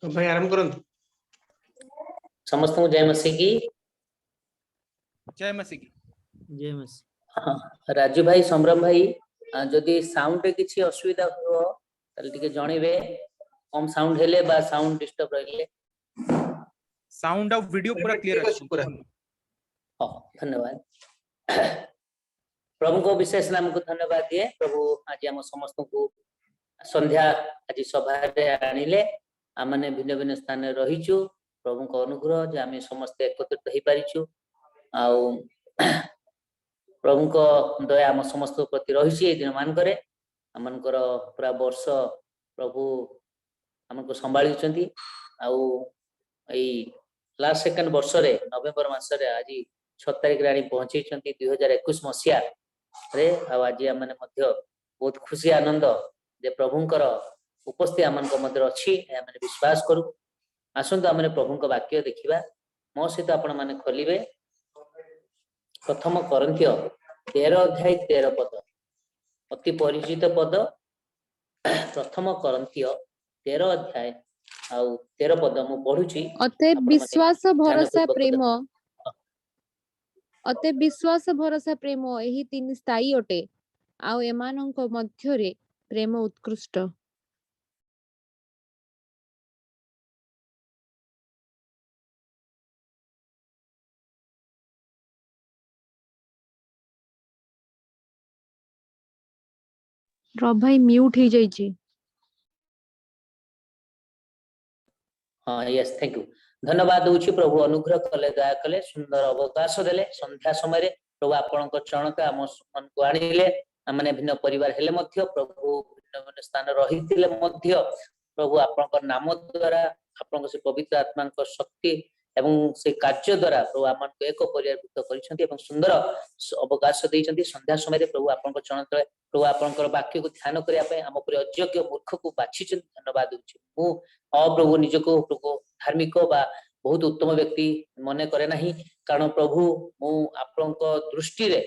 भाई आरंभ करंतु। समस्त को जय मसीह की। जय मसीह की। जय मसीह। हाँ, राजू भाई संभ्रम भाई जदि साउंड रे किछि असुविधा हो तले टिके जणेबे कम साउंड हेले बा साउंड डिस्टर्ब रहिले। साउंड और वीडियो पूरा क्लियर ठीक अछि, पूरा। हाँ धन्यवाद। प्रभु को विशेष नाम को धन्यवाद दिए। प्रभु आज हम समस्त को संध्या आज सभा रे आनिले आमने भिन्न भिन्न स्थान रे रहिछु। प्रभु को अनुग्रह जे आमे समस्त एकत्रित होई परिछु आउ प्रभु को दया आम समस्त प्रति रही दिन मान करे आमनकर पूरा वर्ष प्रभु हमको संभाळिचंती आउ एई लास्ट सेकंड वर्ष रे नवेम्बर मास रे आज 6 तारिख रे पहुंचीचंती 2021 मसिया रे आ आज हमने मध्य बहुत खुशी आनंद जे प्रभुंकर उपस्थिति आमनक मध्य अछि हमने विश्वास करू। आसंत हमने प्रभुंक वाक्य देखिबा मो सहित आपण माने खोलिबे प्रथम कोरिन्थियो 13 अध्याय 13 पद अति परिचित पद। प्रथम कोरिन्थियो 13 अध्याय आउ 13 पद मु पढुची। अते विश्वास भरोसा प्रेम एही तीन स्थायी अटे आउ एमानंक मध्यरे प्रेम उत्कृष्ट। रब भाई म्यूट ही जाइए। हाँ यस थैंक यू धन्यवाद दूची प्रभु अनुग्रह कले दया कले सुंदर अवकाश देले संध्या समय रे प्रभु आपनक चरणका हम मन को आनिले माने भिन्न परिवार हेले मध्य प्रभु भिन्न भिन्न स्थान रहितिले मध्य प्रभु आपनक नाम द्वारा आपनक से पवित्र आत्मा को शक्ति एवं से कार्य द्वारा प्रभु आपनक एक परिवर्तित करिसंती एवं सुंदर अवकाश देइसंती। संध्या समय रे प्रभु आपनक चरण तले प्रभु आपनकर वाक्य को ध्यान करिया पे हम पर अयोग्य मूर्ख को बाछिचंती धन्यवाद दूची। मु प्रभु निजको प्रभु धार्मिक बा बहुत उत्तम व्यक्ति मने करे नहीं कारण प्रभु मु आपनक दृष्टि रे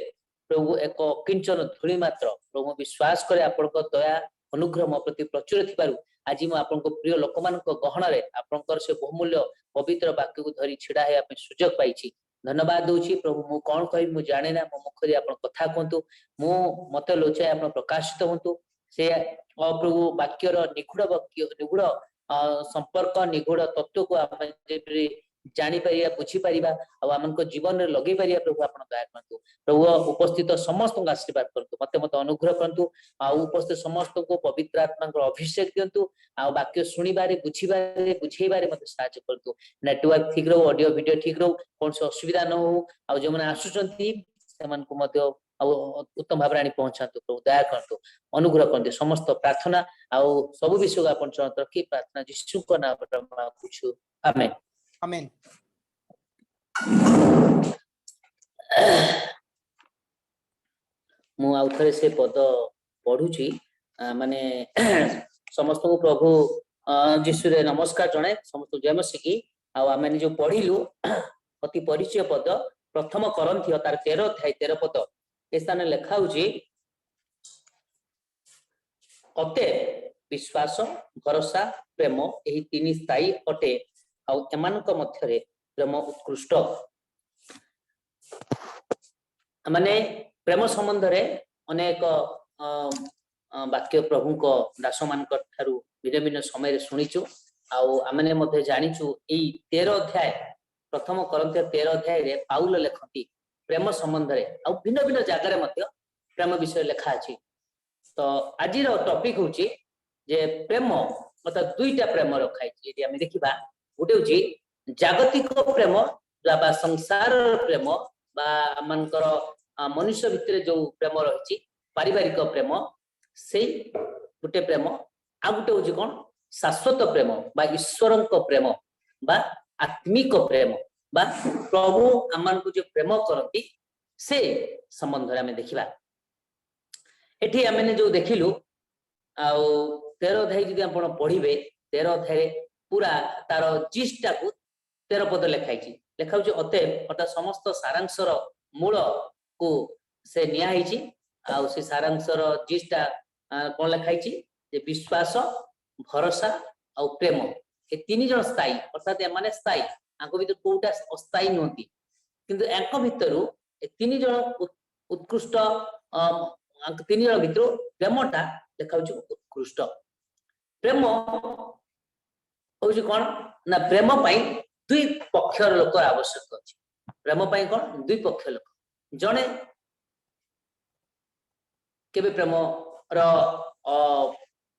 प्रभु एक किंचन धूली मात्र प्रभु विश्वास करे आपनक दया अनुग्रह मो प्रति प्रचुर थिबारु आज मु आपनक प्रिय लोकमानक गहन रे आपनकर से बहुमूल्य पवित्र वाक्य को धरी छिडा हे आपे सुजोग पाइछि धन्यवाद दूची। प्रभु मु कोन कहि मु जाने ना मो मुखरी आपन कथा कोंतु मु मते लोचे आपन प्रकाशित होंतु से प्रभु वाक्यर निगुड़ वाक्य निगुड़ संपर्क निगुड़ तत्व को आम जानी परिया बुझी परिबा आमको जीवन में लगे परिया प्रभु आपन दया करंतु। प्रभु उपस्थित समस्त को आशीर्वाद करंतु मते मते अनुग्रह करंतु आ उपस्थित समस्त को पवित्र आत्मा को अभिषेक दियंतु आ वाक्य सुनिबारे बुझीबारे बुझेइबारे मते सहायता करंतु। नेटवर्क ठीक रहो ऑडियो वीडियो ठीक रहो कोन से असुविधा न हो आ जे माने आसुचंती सेमान को मते उत्तम भाव आनी पहुंचातु प्रभु दया करतु अनुग्रह करते समस्त प्रार्थना आउ सब विषय अपन चरणत रखी प्रार्थना यीशु को नाम रे मांगुछु आमेन आमेन। मु आउ थरे से पद पढुची माने समस्त को प्रभु यीशु रे नमस्कार जणे समस्त जय मसीह की आ आमे जो पढिलु अति परिचय पद प्रथम कोरिन्थियो तार 13 अध्याय 13 पद ए स्थान लिखा होची अते विश्वास भरोसा प्रेम एही तीन स्थायी अटे आ एमानक मध्यरे प्रेम उत्कृष्ट। माने प्रेम संबंध रे अनेक वाक्य प्रभु को दास मानक ठारू भिन्न भिन्न समय रे सुनिचु आउ आमने मध्ये जानिचु एई 13 अध्याय प्रथम कोरिन्थियो 13 अध्याय रे पाउल लेखती प्रेम संबंध रे आ भिन्न भिन्न जगह रे मध्ये प्रेम विषय लिखा अछि। तो आज टॉपिक होची जे प्रेम मतलब दुईटा प्रेम रखाई जे हम देखिबा गोटे होची जागतिक प्रेम बा संसार प्रेम बा मनकर मनुष्य भितर जो प्रेम रहिची पारिवारिक प्रेम से गोटे प्रेम आ गोटे होची कोन शाश्वत प्रेम बा ईश्वरक प्रेम बा आत्मिक प्रेम बा प्रभु अमन को जो प्रेम करती से संबंध रे हमें देखिबा। एठी आमे जो देखिलु आउ 13 अध्याय जदि आपण पढिबे 13 अध्याय पूरा तार जिस्टा को 13 पद लिखाइछि लेखाउछि अतएव अटा समस्त सारांशर मूल को से निया हिछि आउ से सारांशर जिस्टा कोन लिखाइछि जे विश्वास भरोसा आउ प्रेम ए तीन जन स्थायी अर्थात एमाने स्थायी आंको भीतर कोउटा अस्थायी नहोती किंतु एंको भीतर ए तीन जन उत्कृष्ट तीन जन भीतर प्रेमटा देखाउछि उत्कृष्ट प्रेम होउछि कोन ना प्रेम पई दुई पक्षर लोक आवश्यक अछि प्रेम पई कोन दुई पक्ष लोक जने केबे प्रेम रो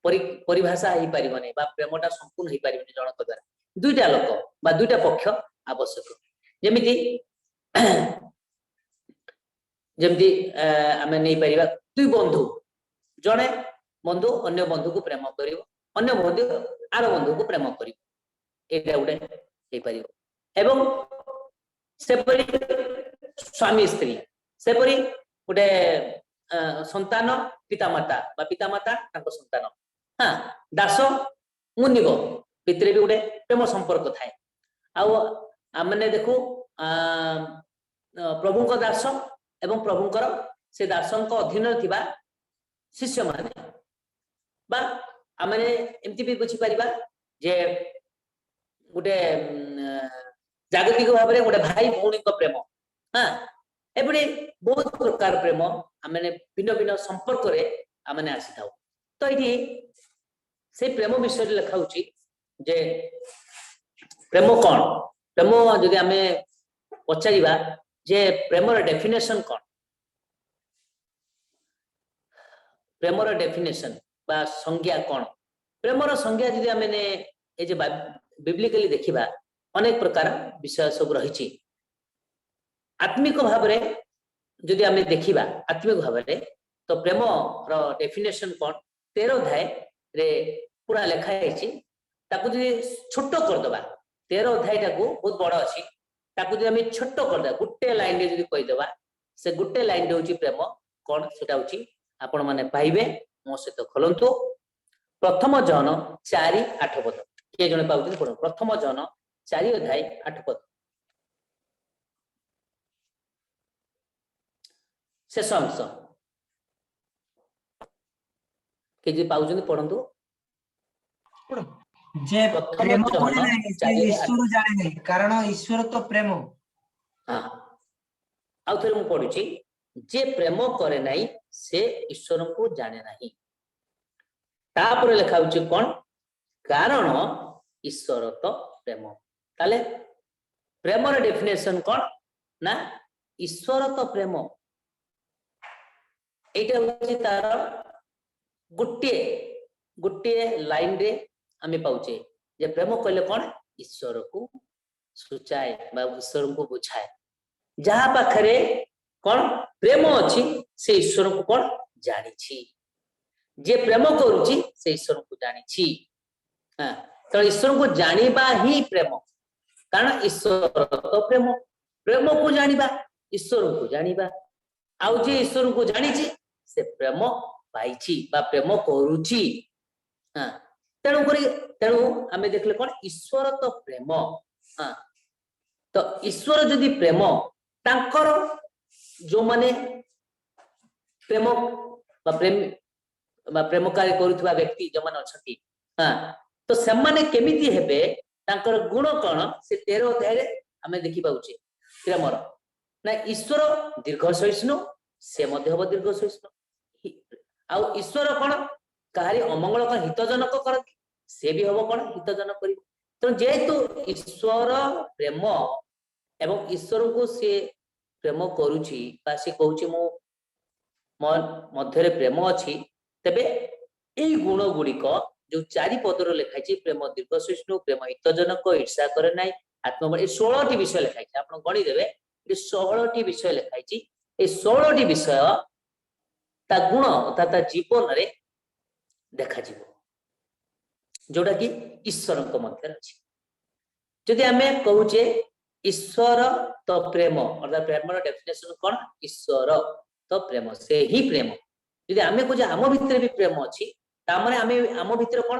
परिभाषा ही पारिबने बा प्रेमटा संपूर्ण ही पारिबने जनक द्वारा दुईटा लोक बा दुईटा पक्ष आवश्यक जेमिति जेमिति आमे नै परिबा दुई बंधु जने बंधु अन्य बंधु को प्रेम करिवो अन्य बंधु आर बंधु को प्रेम करिवो एटा उडे हे परिबो एवं सेपरि स्वामी स्त्री सेपरि उडे संतान पितामाता बा पितामाता तांको संतान हाँ दास मुनिब भितरे भी उडे प्रेम संपर्क थाए आउ आमने देखु प्रभु को दास एवं प्रभुंकर से दासंक अधीन थिबा शिष्य माने बा आमने एमती भी बुझी परिबा जे उडे जागतिक भाव में गोटे भाई भौणी प्रेम हाँ एपटे बहुत प्रकार प्रेम आमने भिन्न भिन्न संपर्क रे आमने आसी थाउ तो ये से प्रेम विषय लिखा होची जे प्रेम कौन प्रेम जदि आमे पचारिबा जे प्रेमर डेफिनेशन कौन प्रेमर डेफिनेशन बा संज्ञा कौन प्रेमर संज्ञा जदि आमे ने ए जे बिब्लिकली देखिबा अनेक प्रकार विषय सब रही आत्मिक भाव में जदि आमे देखिबा आत्मिक भाव में तो प्रेम रो डेफिनेशन कौन 13 अध्याय रे पूरा लेखा है ताकू जदि छोट कर दबा 13 अध्याय टाकू बहुत बड़ अछि ताकू जदि आमे छोट कर दबा गुटे लाइन रे जदि कहि दबा से गुटे लाइन रे होची प्रेम कौन सेटा होची आपण माने पाइबे मो सहित खोलंतु प्रथम जन 4:8 पद के जने पाउती पढो प्रथम जन 4 अध्याय 8 पद शेष अंश के जे पाउजन पढंतु जे प्रेम करे नाही से ईश्वर जाने नाही कारण ईश्वर तो प्रेम हां आउ थरे मु पढुची जे प्रेम करे नाही से ईश्वर को जाने नाही तापर लेखा होची कोन कारण ईश्वर तो प्रेम ताले प्रेमर डेफिनेशन कोन ना ईश्वर तो प्रेम एटा होची तार गुट्टे गुट्टे लाइन रे आमे पाउचे जे प्रेम कहले कोन ईश्वर को सूचाए बा ईश्वर को बुझाए जहा पाखरे कोन प्रेम अछि से ईश्वर को कोन जानि छी जे प्रेम करूची से ईश्वर को जानि छी हां तो ईश्वर को जानिबा ही प्रेम कारण ईश्वर तो प्रेम प्रेम को जानिबा ईश्वर को जानिबा आउ जे ईश्वर को जानि छी से प्रेम पाइछि बा प्रेम करूची हां तेणु आमे देखले कोन ईश्वर तो प्रेम हां तो ईश्वर जदि प्रेम तांकर जो माने प्रेम बा प्रेम कार्य करूथबा व्यक्ति जो माने अछती हां तो से माने केमिति हेबे तांकर गुण कोन से 13 अध्याय रे आमे देखि पाउचे प्रेमर ना ईश्वर दीर्घ सहिष्णु से मध्य हो दीर्घ सहिष्णु आउ ईश्वर कोन काहारी अमंगल को हितजनक करती से भी हबो कोन हितजनक करी तो जेतु ईश्वर प्रेम एवं ईश्वर को से प्रेम करूची बा से कहूची मो मन मध्य प्रेम अछि तबे एई गुण गुडी को जो 4 पदर लिखाई प्रेम दीर्घ सहिष्णु प्रेम हितजनक ईर्षा करे नाही आत्मबल ए 16 टी विषय लिखाई आपण गणी देबे ए 16 टी विषय लिखाई ए 16 टी विषय ता गुण तथा जीवन रे देखा जीवो जोटा कि ईश्वर को मध्य अछि जदि हमें कहूचे ईश्वर तो प्रेम अर्थात प्रेमर डेफिनेशन कोन ईश्वर तो प्रेम से ही प्रेम जदि हमें को जे आम भितर भी प्रेम अछि ता माने हमें आम भितर कोन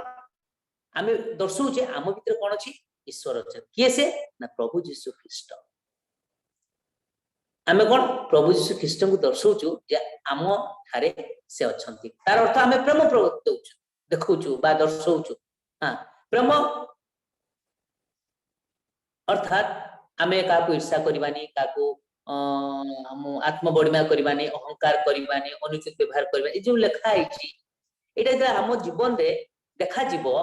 हमें दर्शौचे आम भितर कोन अछि ईश्वर अछि किए से ना प्रभु यीशु ख्रीष्ट आमे कोन प्रभु यीशु ख्रीष्ट को दर्शौचु जे आम थारे से अछंती तार अर्थ हमें प्रेम प्रवृत्त होचु देखौचु बा दर्शौचु हां प्रेम अर्थात आमे काकू ईर्षा करबानी काकू आत्म बड़िमा करबानी अहंकार करबानी अनुचित व्यवहार करबानी जो लेखा है एटा हम जीवन रे देखा जीवो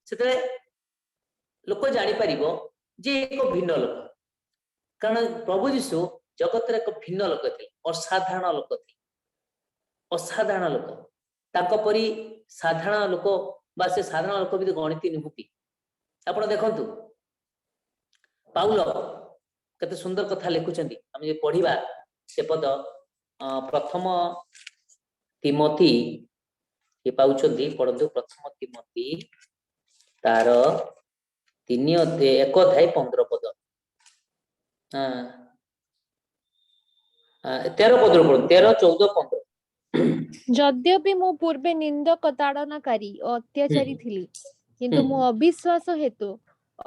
सेते लोक जानी परिबो जे एक भिन्न लोक कारण प्रभु यीशु जगत रे एक भिन्न लोक थे असाधारण लोक थे असाधारण लोक ताको परी साधारण लोक बा से साधारण लोक भी गणित नुहति आपण देखंतु पाउल केते सुंदर कथा लिखुचंदी हम जे पढिबा से पद प्रथम तिमोथी ये पाउचंदी पढंतु प्रथम तिमोथी तार 1 अध्याय 15 पद 13 पद 13 14 15 ଯଦ୍ୟପି ମୁଁ ପୂର୍ବେ ନିନ୍ଦକ ତାଡ଼ନାକାରୀ ଓ ଅତ୍ୟାଚାରୀ ଥିଲି କିନ୍ତୁ ମୁଁ ଅବିଶ୍ୱାସ ହେତୁ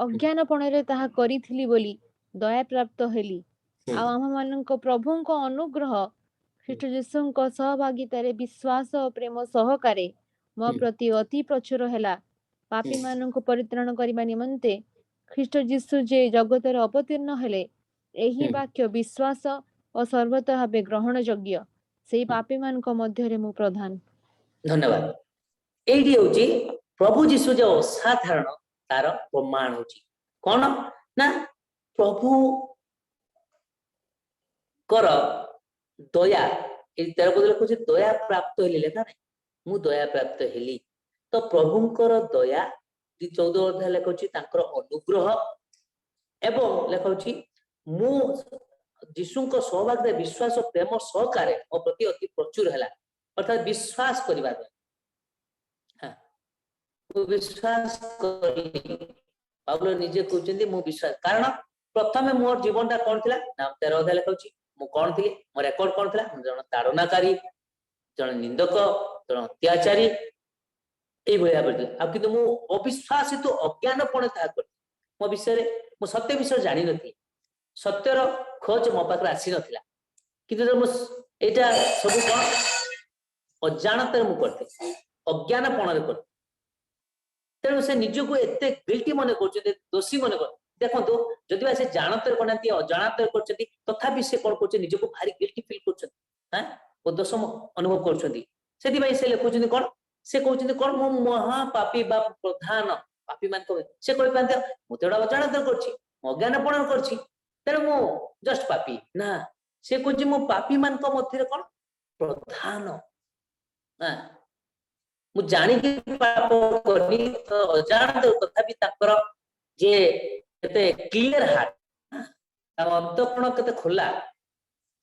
ଅଜ୍ଞାନପଣରେ ତାହା କରିଥିଲି ବୋଲି ଦୟାପ୍ରାପ୍ତ ହେଲି ଆଉ ଆମମାନଙ୍କ ପ୍ରଭୁଙ୍କ ଅନୁଗ୍ରହ ଖ୍ରୀଷ୍ଟ ଯୀଶୁଙ୍କ ସହଭାଗିତାରେ ବିଶ୍ୱାସ ଓ ପ୍ରେମ ସହକାରେ ମୋ ପ୍ରତି ଅତି ପ୍ରଚୁର ହେଲା ପାପୀମାନଙ୍କୁ ପରିତ୍ରାଣ କରିବା ନିମନ୍ତେ ଖ୍ରୀଷ୍ଟ ଯୀଶୁ ଯେ ଜଗତରେ ଅବତୀର୍ଣ୍ଣ ହେଲେ ଏହି ବାକ୍ୟ ବିଶ୍ୱାସ ଓ ସର୍ବତ ଭାବେ ଗ୍ରହଣ ଯୋଗ୍ୟ ସେଇ ପାପୀ ମାନଙ୍କ ମଧ୍ୟରେ ମୁଁ ପ୍ରଧାନ धन्यवाद एडी होची प्रभु जीशु जो असाधारण तार प्रमाण होची कोन ना प्रभु कर दया ए 13 पद लिखुची दया प्राप्त हेली लेखा नै मु दया प्राप्त हेली तो प्रभुंकर दया 14 अध्याय लिखुची तांकर अनुग्रह एवं लिखुची मु जीशुंको सहभागिता विश्वास और प्रेम सहकारे और प्रति अति प्रचुर हैला अर्थात विश्वास करिबा हां वो विश्वास करली पाउल निजे कहउचंदी मु विश्वास कारण प्रथमे मोर जीवनटा कोन थिला नाम 13 अध्याय लिखुची मु कोन थिले मोर रेकॉर्ड कोन थिला जण ताड़नाकारी जण निंदक जण अत्याचारी ए भया बदल अब किंतु मु अविश्वास तो अज्ञानपण ता कर मो विषय मु सत्य विषय जानि नथि सत्यर खोज मो पाखरे आसी नथिला किंतु एटा सब कोन अजाणतर मु करते अज्ञानपण रे करते तेणु से निजको एते गिल्टी मन करछते दोषी मन कर देखंतु जदि से जानतर कोनाती अजाणतर करछती तथापि से कोन करछ निजको भारी गिल्टी फील करछती हां ओ दोष अनुभव करछती सेति भाई से लिखुछती कोन से कहउछती कोन मो महा पापी बा प्रधान पापी मान को से कहि पाते मु तेडा अजाणतर करछि अज्ञानपण करछि तेणु मु जस्ट पापी ना से कहउछ मो पापी मान को मध्य कोन प्रधान मु जानी कि पाप करनी तो अजाणत तथापि ताकर जे केते क्लियर हार्ट अंतःकरण केते खोला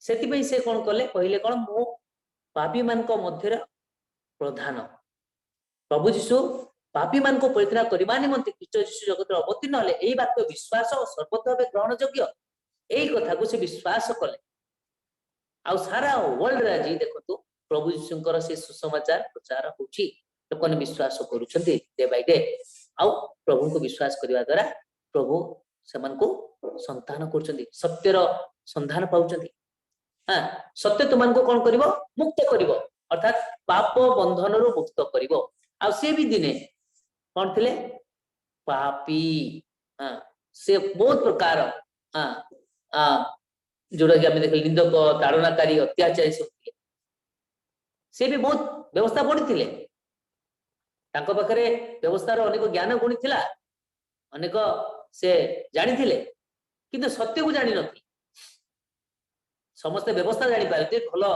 सेति पई से कोन करले पहिले कोन मु पापी मान को मध्य प्रधान प्रभु यीशु पापी मान को परित्राण करबा निमंते ख्रीष्ट यीशु जगत अवतीर्ण हले एही वाक्य विश्वास और सर्वतोभावे ग्रहण योग्य एही कथा को से विश्वास कले आ सारा वर्ल्ड रे जी देखतो प्रभु यीशुंकर से सुसमाचार प्रचार होची लोकने विश्वास करूछन्ते डे बाय डे आ प्रभु को विश्वास करबा द्वारा प्रभु समान को संतान करछन्ते सत्यर संधान पाउछन्ते हां सत्य तुमन को कोन करबो मुक्त करबो अर्थात पाप बंधन रो मुक्त करबो आ से भी दिने कोन थिले पापी हां से बहुत प्रकार हां जोड़ा कि हम देख निंदक ताड़नाकारी अत्याचारी सब से भी बहुत व्यवस्था पड़ी थिले तांको पाखरे व्यवस्था रो अनेक ज्ञान गुणी थिला अनेक से जानि थिले किंतु सत्य को जानि नथि समस्त व्यवस्था जानि पारती भलो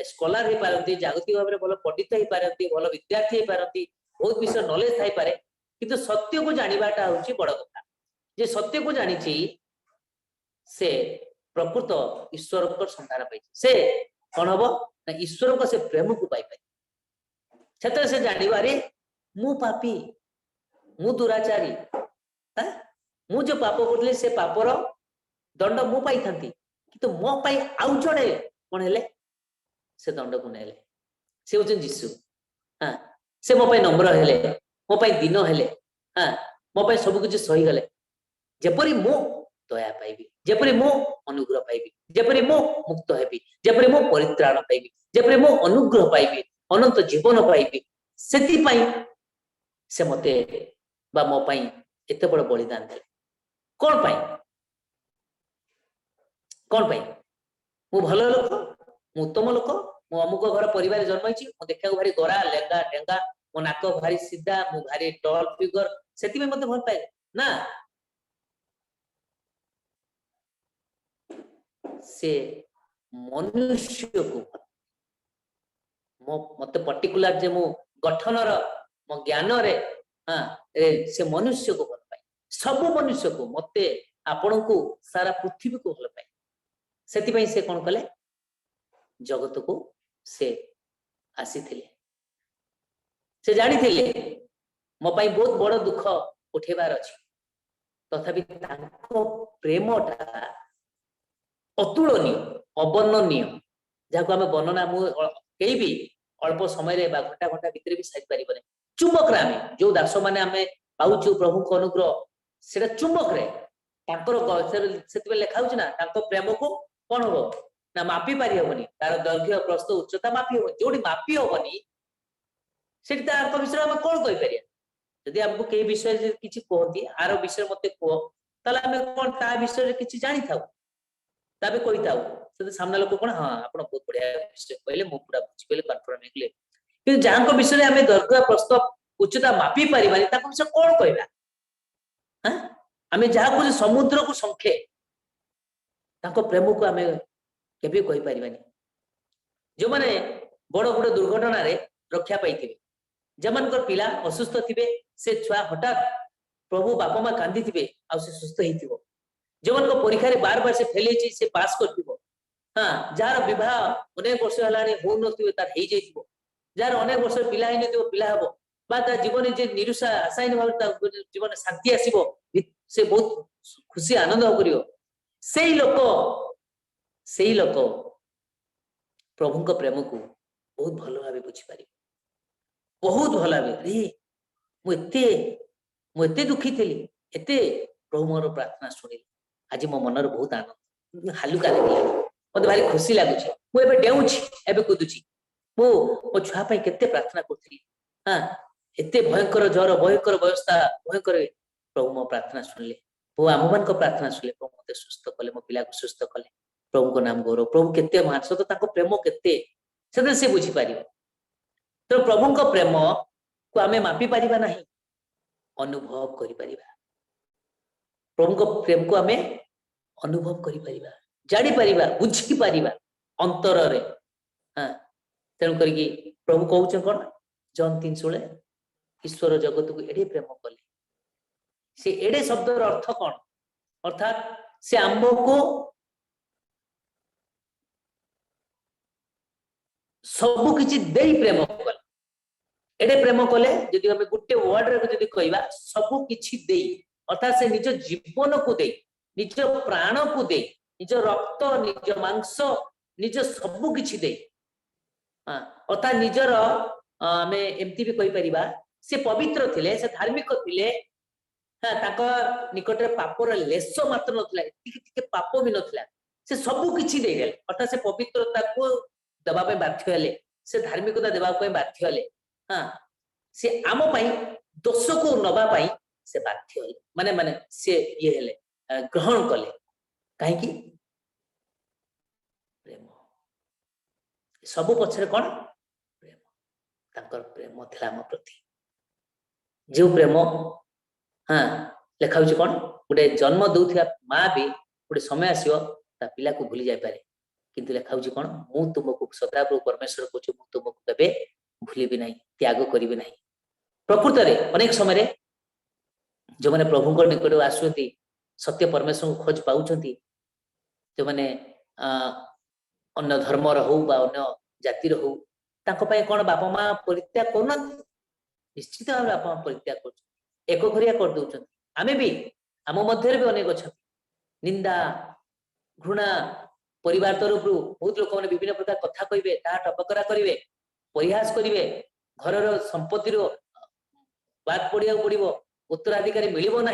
स्कॉलर हे पारती जागतिक भाबरे भलो पंडित हे पारती भलो विद्यार्थी हे पारती बहुत विषय नॉलेज थाई पारे किंतु सत्य को जानिबाटा होची बड़ कथा जे सत्य को जानि छी से प्रकृत ईश्वर को संधान पाई से कोन हबो ना ईश्वर को से प्रेम को पाई पाई छतर से जानिबारे मु पापी मु दुराचारी हां मु जो पाप करले से पापर दंड मु पाई थांती किंतु मो पाई आउ जणे कोन हेले से दंड को नेले से होचन यीशु हां से मो पाई नम्र हेले मो पाई दिन हेले हां मो पाई सब कुछ सही गले जेपरी मु दया पाइबी जेपरी मो अनुग्रह पाइबी जेपरी मो मुक्त हेबी जेपरी मो परित्राण पाइबी जेपरी मो अनुग्रह पाइबी अनंत जीवन पाइबी सेति पाई से मते बा मो पाई एते बड़ बलिदान देले कोन पाई कौन पाई मु भल लोक मु उत्तम लोक मु अमुक घर परिवार जन्म होइछि मु देखा भारी गोरा लेंगा ढेंगा मो नाक भारी सीधा मु भारी टॉल फिगर सेति में मते भल पाए ना से मनुष्य को मते पर्टिकुलर जे मु गठन रो मो ज्ञान रे हां से मनुष्य को भल पाए सब मनुष्य को मते आपण को सारा पृथ्वी को भल पाए सेति पई से कोन कले जगत को से आसी थिले से जानी थिले मो पई बहुत बड़ दुख उठेबार अछि तथापि तांको प्रेमटा अतुलनीय अवर्णनीय जाको आमे वर्णना मु केई भी अल्प समय रे बा घंटा घंटा भीतर भी साइड पारिबने चुंबक रे आमे जो दास माने आमे पाउछु प्रभु को अनुग्रह सेटा चुंबक रे तांकर सेतबे लेखा होछि ना तांको प्रेम को कोन हो ना मापी पारि होबनी तार दैर्घ्य प्रस्थ उच्चता मापी हो जोडी मापी होबनी सेठी तार विषय हम कोन कहि परिया यदि हमको के विषय जे किछि कहती आरो विषय मते को तले हम कोन ता विषय किछि जानि थाउ तबे कहि थाउ से सामने लोक कोन हां आपण बहुत बढ़िया विषय कहले मु पूरा बुझि पले कन्फर्म हेले कि जहां को विषय हमें दैर्घ्य प्रस्थ उच्चता मापी परिबानी ताको विषय कोन कहबा हां हमें जहां को समुद्र को संख्ये ताको प्रेम को हमें केबे कहि परिबानी जो माने बड़ बड़ दुर्घटना रे रक्षा पाइथिबे जमनकर पिला असुस्थ थिबे से छुआ हठात प्रभु बापा मां कांदी थिबे आ से सुस्थ हेतिबो जमन को परीक्षा रे बार बार से फेल हेछि से पास करथिबो हां जार विवाह अनेक वर्ष हलानी हो नथिबे तार हेइ जइथिबो जार अनेक वर्ष पिला हेइ नथिबो पिला हबो बा ता जीवन जे निरुषा आशाइन भाव ता जीवन शांति आसीबो से बहुत खुशी आनंद करियो सेई लोक प्रभु को प्रेम को बहुत भल भाबे बुझी पारि बहुत भल भाबे रे मु एते दुखी थिली एते प्रभु मोर प्रार्थना सुनिल आज मो मनर बहुत आनंद हालुका लागला मते भारी खुशी लागुची मु एबे डेउची एबे कुदुची मो छुआ पई केते प्रार्थना करथिली हां एते भयंकर ज्वर भयंकर व्यवस्था भयंकर प्रभु मो प्रार्थना सुनले वो आममान को प्रार्थना सुनले प्रभु मते सुस्थ कले मो पिला को सुस्थ कले प्रभु को नाम गौरव प्रभु केते महान सत ताको प्रेम केते सेते से बुझी पारिबो तो प्रभु को प्रेम को आमे मापी पारिबा नाही अनुभव करि पारिबा प्रभु को प्रेम को आमे अनुभव करि पारिबा जानि पारिबा बुझी पारिबा अंतर रे हां तेन करिकी प्रभु कहउछ कोन जॉन 3:16 ईश्वर जगत को एडे प्रेम कले से एडे शब्द रो अर्थ कोन अर्थात से आम्बो को सब किछि देई प्रेम कले एडे प्रेम कले जदि हम गुटे वर्ड रे जदि कहबा सब किछि देई अर्थात से निज जीवन को देई निज प्राण को देई निज रक्त निज मांस निज सब किछि देई हां अर्थात निजर हमें एमती भी कहि परिबा से पवित्र थिले से धार्मिक थिले हां ताको निकट रे पापर लेस मात्र नथला टिके पाप भी नथला से सब किछि देई देले अर्थात से पवित्रता को दबा पे बाध्य हेले से धार्मिकता देबा पे बाध्य हेले हां से आम पई दोष को नबा पई से बाध्य हेले माने से ये हेले ग्रहण कले काहे कि प्रेम सब पछरे कोन प्रेम तांकर प्रेम थिला हम प्रति जो प्रेम हां लेखा होछि कोन गुटे जन्म दउथिया मां भी गुटे समय आसीओ ता पिला को भूली जाय पारे किंतु लेखा होछि कोन मु तुमको सदाप्रभु परमेश्वर कहछु मु तुमको केबे भूलिबि नाही त्याग करिबि नाही प्रकृत रे अनेक समय रे जो माने प्रभु को निकट आसुती सत्य परमेश्वर को खोज पाउछंती जो माने अन्य धर्म रो हो बा अन्य जाति रो हो ताको पय कोन बापा मां परित्याग कोन निश्चित बापा मां परित्याग कर एको घरिया कर दउछंती आमे भी आम मध्य भी अनेक अच्छा निंदा घृणा परिवार तरफ बहुत लोक मैंने विभिन्न प्रकार कथा कहे ता टपकरा करेंगे परिहास करेंगे घर संपत्ति बात पड़िया पड़ो उत्तराधिकारी मिल ना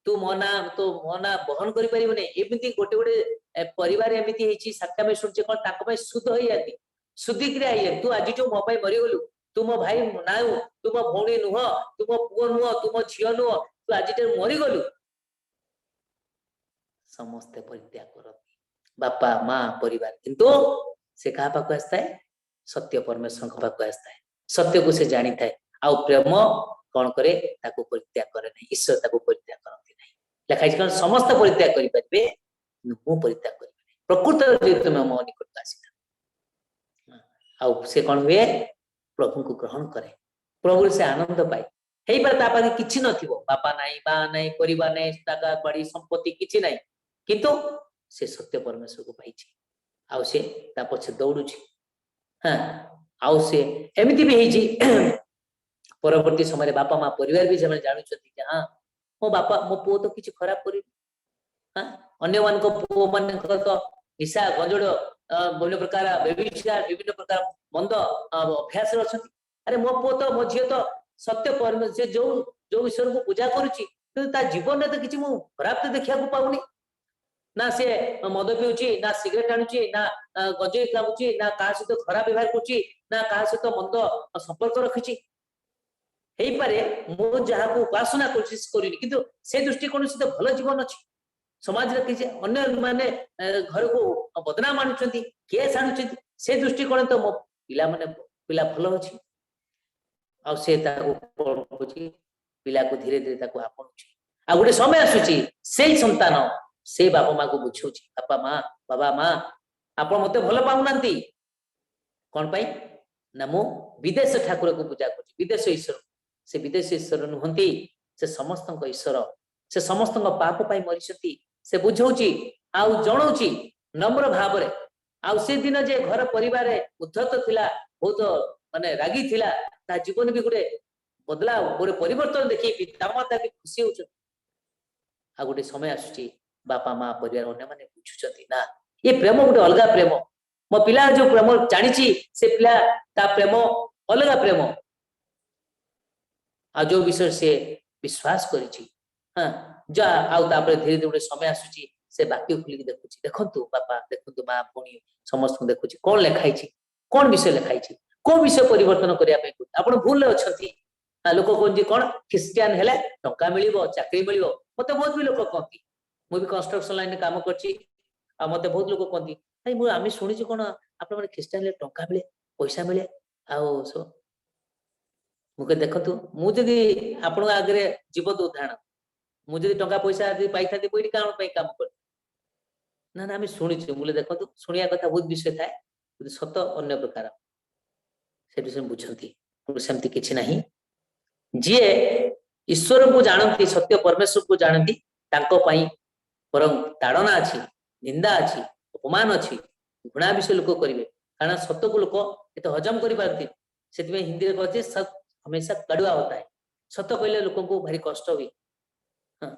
तू मो ना बहन करमती गोटे गोटे परिवार एमती साक्षात में शुणुचे कौन सुध हो जाती सुधिक्रिया तू आज जो मो मरीगलु तू मो भाई ना तू मो भौणी नुह तू मो पुओ नुह तू मो झील नुह तू आज मरीगलु समस्ते परित्याग करती बापा माँ परिवार किंतु से कहा पाक आसता है सत्य परमेश्वर पाक आसता है सत्य को से जानी थाए आउ प्रेम कौन करे ताको परित्याग करे नहीं ईश्वर ताको परित्याग करती नहीं लिखाई कौन समस्त परित्याग करि परिबे मु परित्याग करि प्रकृत जे तुम मो निकट आसीता आउ से कौन हुए प्रभु को ग्रहण करे प्रभु से आनंद पाए हेई पर ता पाखे किछि नथिबो बापा नाही बा नाही परिवार नाही ताका बड़ी संपत्ति किछि नाही किंतु से सत्य परमेश्वर को पाइछि आउ से ता पछे दौड़ुछि हां आउ से एमिति भी हेछि परवर्ती समय बापा माँ परिवार भी जमे जानुछथि कि हां मो बापा मो पो तो किछि खराब करि हां अन्य मान को पो मान को तो निशा गंजड़ विभिन्न प्रकार व्यभिचार विभिन्न प्रकार मंद अभ्यास अछथि अरे मो पो तो मो झियो तो सत्य परमेश्वर जो जो ईश्वर को पूजा करुछि किंतु ता जीवन में तो किछि मु खराब तो देखिया को पाउनी ना से मद पिउछि ना सिगरेट आनुछि ना गंजे खाउछि ना का सहित खराब व्यवहार करुछि ना का सहित मंद संपर्क रखिछि हेई पारे मु जहा को उपासना कोशिश करिनि किंतु से दृष्टिकोण से तो भलो जीवन अछि समाज रे किछि अन्य माने घर को बदनाम मानुछंती केस आनुछंती से दृष्टिकोण तो मो पिला भलो अछि आ से ताको कोन कोछि पिला को धीरे धीरे ताको आपणुछि आ गुटे समय आसुछि सेई संतान से बापा माँ को बुझौछि बापा माँ बाबा माँ आप मते भलो पाउनांती कोन पाई ना मो विदेश ठाकुर को पूजा करछि विदेश ईश्वर से विदेश ईश्वर नुहंती से समस्त ईश्वर से समस्त पाप पाई मरिसती से बुझौछि आउ जणौछि नम्र भाव रे आउ से दिन जे घर परिवार उद्धत थिला बहुत माने रागी थिला ता जीवन भी गुटे बदलाव गोटे परिवर्तन देखि पितामाता भी खुशी होछ आ गोटे समय आसुछि बापा माँ परिवार अन्य माने बुझुछथि ना ये प्रेम गोटे अलगा प्रेम मो पिला जो प्रेम जानिछि से पिला ता प्रेम अलगा प्रेम आ जो विषय से विश्वास करिछि हां जा आउ तापर धीरे धीरे गोटे समय आसुछि से बाकी खुली देखुछि देखंतु बापा देखंतु माँ भौणी समस्त देखुछि कोन लेखाई छि कोन विषय लेखाई छि को विषय परिवर्तन करिया पे आपण भूल अछंती लोक कोन कोन क्रिश्चियन हेले टंका मिलिबो चाकरी मिलिबो मते बहुत भी लोक कहती मु भी कंस्ट्रक्शन लाइन में काम करछि आ मते बहुत लोक कहती भाई मु आमी सुनि छि कोन आपण माने क्रिश्चियन ले टंका मिले पैसा मिले आ सो मुके देखंतु मु जदी आपण आगरे जीवत उदाहरण मु जदी टंका पैसा जदी पाइथाती कोइडी काम पे काम कर ना ना आमी सुनि छि मुले देखंतु सुनिया कथा बहुत विषय थाए सत अन्य प्रकार से विषय बुझंती सेमती किछि नाही जे ईश्वर को जानती सत्य परमेश्वर को जानती तांको पई परम ताड़ना अछि निंदा अछि अपमान अछि घृणा विषय लोक करिवे कारण सत्य को लोक एते हजम करि पारती सेति में हिंदी रे कहते सत हमेशा कड़वा होता है सत्य कहले लोक को भारी कष्ट हुई हां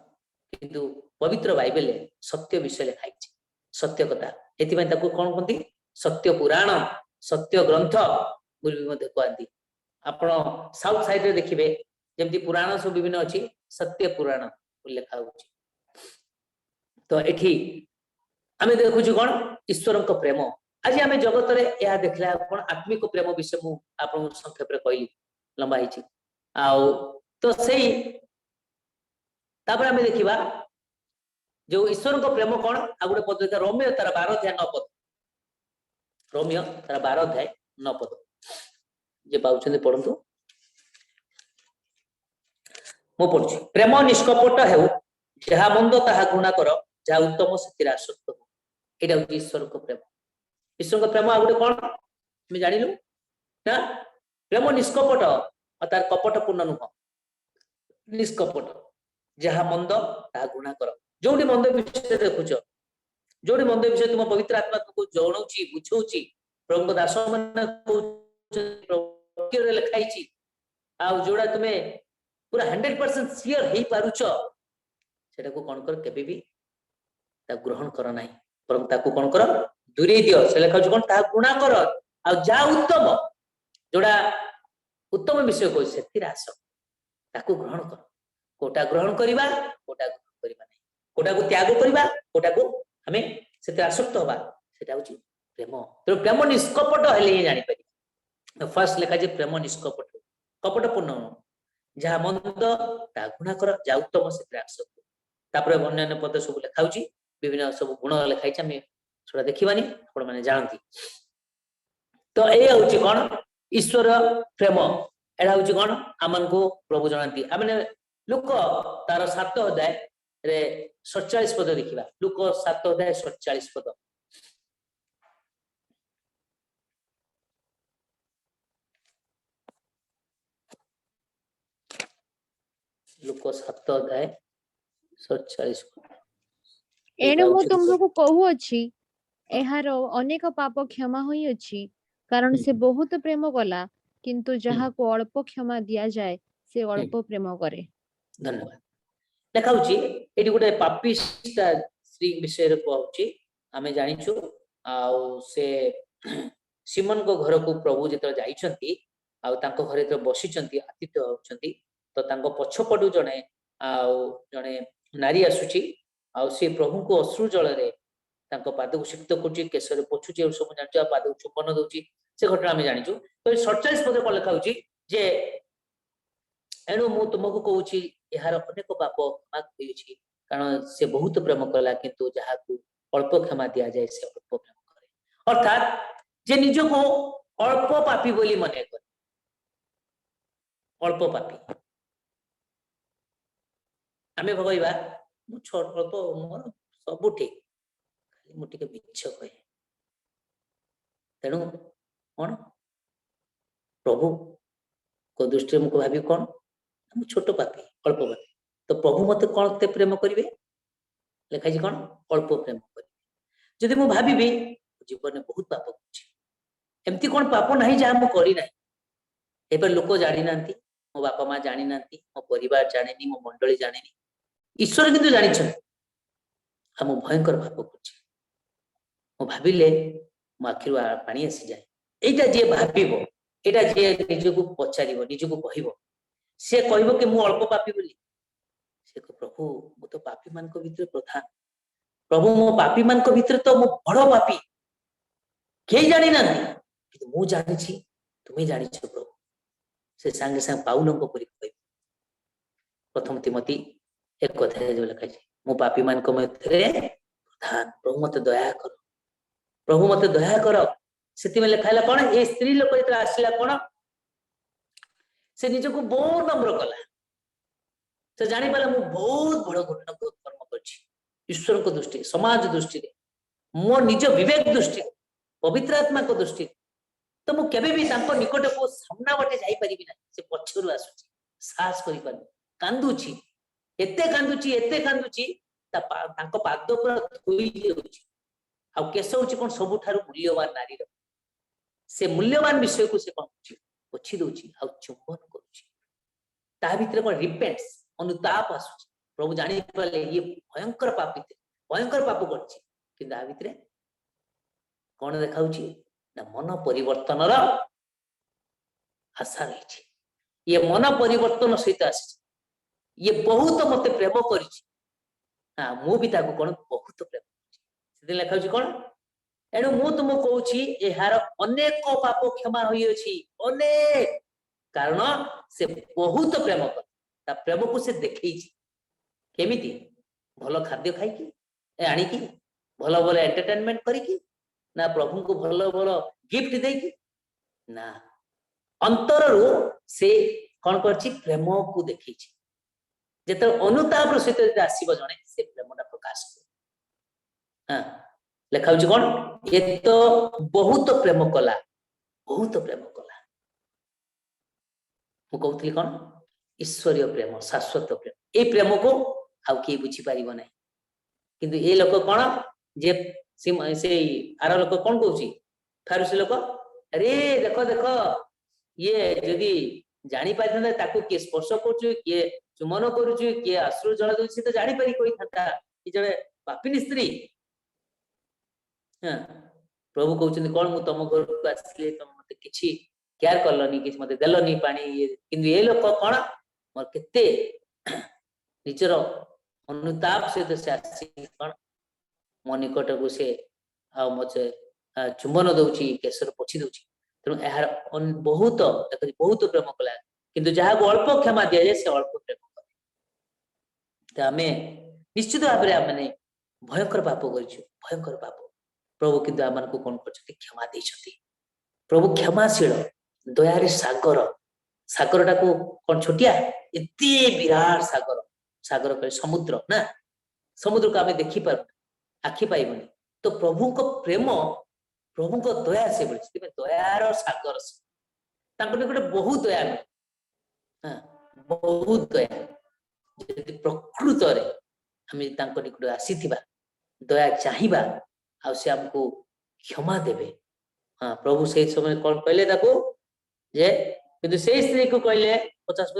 किंतु पवित्र बाइबल में सत्य विषय लिखाई छै सत्य कथा एति में ताको कोन कहंती सत्य पुराण सत्य ग्रंथ बोली मते कहंती आपण साउथ साइड रे देखिबे जेमति पुराण सब विभिन्न अछि सत्य पुराण लिखा होछि तो एठी आमे देखु छु कोन ईश्वरन को प्रेम आज आमे जगत रे या देखला कोन आत्मिक प्रेम विषय मु आपण संक्षेप रे कहली लंबा हिची आउ तो सेही तापर आमे देखिबा जो ईश्वरन को प्रेम कोन आ गुटे पद देखा रोमियो तार 12 अध्याय 9 पद रोमियो तार 12 अध्याय 9 पद जे पाउछन पढंतु मो पढुछि प्रेम निष्कपट हेउ जहा मंद ताहा गुणा कर जहा उत्तम सेतिर आसक्त हो एटा ईश्वर को प्रेम आ गुटे कोन हम जानिलु ना प्रेम निष्कपट अतार कपट पूर्ण नुह निष्कपट जहा मंद ताहा गुणा कर जोडी मंद विषय देखुछ जोडी मंद विषय तुम पवित्र आत्मा को जणौछि बुझौछि प्रभु दास मन को लिखाई छी आ जोड़ा तुमे पूरा 100% सियर हेई पारुछ सेटा को कोन कर केबे भी ता ग्रहण कर नाही परम ताको कोन कर दूरे दियो से लेखा कोन ता गुणा कर आ जा उत्तम जोड़ा उत्तम विषय को सेतिर आस ताको ग्रहण कर कोटा ग्रहण करिबा कोटा ग्रहण करिबा नाही कोटा को त्याग करिबा कोटा को हमें सेतिर आसक्त होबा सेटा होची प्रेम तो प्रेम निष्कपट हेले जानि पारि फर्स्ट लेखा जे प्रेम निष्कपट कपट पूर्ण जहा मंद ता गुणा कर जा उत्तम सेतिर आसक्त तापर अन्य पद सब लेखाउची विभिन्न सब गुण लेखाई हम ସେଟା ଦେଖିବାନି ଆପଣ ମାନେ ଜାଣନ୍ତି। तो ये हूँ कौन ईश्वर प्रेम एटा हूँ कौन आमको प्रभु जनाती आम लुक तार 7 अध्याय रे 47 पद देखा लुक 7 अध्याय 47 पद लुक 7 अध्याय 47 एणु मु तुमको कहूअछि एहार अनेक पाप क्षमा होई अछि कारण से बहुत प्रेम कला किंतु जहा को अल्प क्षमा दिया जाए से अल्प प्रेम करे। धन्यवाद देखा ये गोटे पापिष्टा स्त्री विषय कहूँ आम जाचु से सिमन को घर को प्रभु जो जाइछंती घरे तो बसी आतिथ्य होती तो पछपटू जड़े जड़े नारी आसुची से प्रभु को अश्रु जल पाद को सिक्त कर केशर पोछुची सब जान पाद को चुंबन दूसरी से घटना आम जाचु तो 47 पद कौन लिखा जे एणु मु तुमको कहूँ यार अनेक पाप क्षमा कारण से बहुत प्रेम कला किंतु जहाँ को अल्प क्षमा दि जाए से अल्प प्रेम करे अर्थात जे निज को अल्प पापी बोली मने करे अल्प पापी आमे भगवा मु छोट अल्प मोर सब ठीक खाली मु टिके मिछ कहे तेणु कौन प्रभु को दृष्टि मुझे भावी कौन मु छोट पापी अल्प पापी तो प्रभु मत कौन ते प्रेम करेंगे लिखाई कौन अल्प प्रेम करेंगे जदि मु भावी जीवन में बहुत पाप करमती कौन पाप ना जहाँ मुझे करना एवं लोक जानी ना मो बापा माँ जानी ना मो परिवार जाने मो मंडली जाने ईश्वर किंतु जानी मु भयंकर पाप कर भाविले मो आखिर पानी आसी जाए एटा जे भाविबो एटा जे निजको पचारिबो निजको कहिबो से कहबो कि मु अल्प पापी बोली से प्रभु मु तो पापी मान भीतर प्रधान प्रभु मो पापी मान भीतर तो मो बड़ पापी कई जानी ना मु जानी तुम्हें जानी प्रभु से सांगे सांगे पाउलों को कह प्रथम तिमोथी 1 अध्याय जो लिखा मो पापी मान प्रधान प्रभु मत दया कर प्रभु मत दया कर से लिखाला कौन ये स्त्री लोक जो आसला कौन से निजको बहुत नम्र कला से जापारा मु बहुत बड़ कर्म कर ईश्वर को दृष्टि समाज दृष्टि मो निज विवेक दृष्टि पवित्र आत्मा को दृष्टि तो मु केबे भी निकट को सामना बाटे जाई परिबि ना से पछरु आसुची साहस करि पानी कांदुची एते कांदुची ताको पाद पर धोई देउची आ केस होची कोन सबुठारु मूल्यवान नारी से मूल्यवान विषय को से कहूची पोछि दोची आ चुंबन करूची ता भीतर कोन रिपेंट्स अनुताप आसुची प्रभु जानि पाले ये भयंकर पापी थे भयंकर पाप करची कि ता भीतर कोन देखाउची ना मन परिवर्तन रा आशा रही ये मन परिवर्तन सहित आसी ये बहुत मते प्रेम करिची हां मु भी ताको कोन बहुत प्रेम से लिखाउची कोन एणु मु तुमको कहूँ यार अनेक पाप क्षमा होई अछि अनेक कारण से बहुत प्रेम कर प्रेम को से देखई केमिति भल खाद्य खाई कि आनी कि भल भल एंटरटेनमेंट करी कि ना प्रभु को भल भल गिफ्ट दे कि ना अंतर रो से कौन करछि प्रेम को देखई जेते अनुताप सहित आसीबो जणे से प्रेमटा प्रकाश हां लिखा कौन ये तो बहुत प्रेम कला मु कहूली कौन ईश्वरीय प्रेम शाश्वत प्रेम ये प्रेम को आउ किए बुझी पार ना किंतु ये लोक कौन जे से आर लोक कौन कहूँ फारूसी लोक अरे देख देख ये जदि जानी पारि ताकू किए स्पर्श कर किए चुमन करुँ किए अश्रु जल दे तो जानी पारि कोई था ये जड़े पापिनी स्त्री हाँ प्रभु कहते कौन मु तुम घर को आसले तुम मत किछि केयर करलनी कि मत देलनी पानी किंतु ये लोक कौन मोर केते निजर अनुताप सहित से आसी कौन मो निकट को से मते चुंबन दउची केशर पोछि दउची तेणु यार बहुत बहुत प्रेम कला किंतु जहाँ को अल्प क्षमा दि जाए से अल्प प्रेम करे आम निश्चित भाव में भयंकर पाप कर भयंकर पाप प्रभु किंतु आम को कौन कर क्षमा देछथि प्रभु क्षमाशील दयारे सागर सागर टाको कौन छोटिया एते विराट सागर सागर कहे समुद्र ना समुद्र को आम देखी पार आखि पाइबनी तो प्रभु को प्रेम प्रभु को दया से बोले दयार सागर से गोटे बहुत दया मिले हाँ बहुत दया यदि प्रकृत रे आम निकट आसी दया चाहिबा आ से हमको क्षमा देवे हाँ प्रभु से समय कौन कहले जे किंतु से स्त्री को कहले 50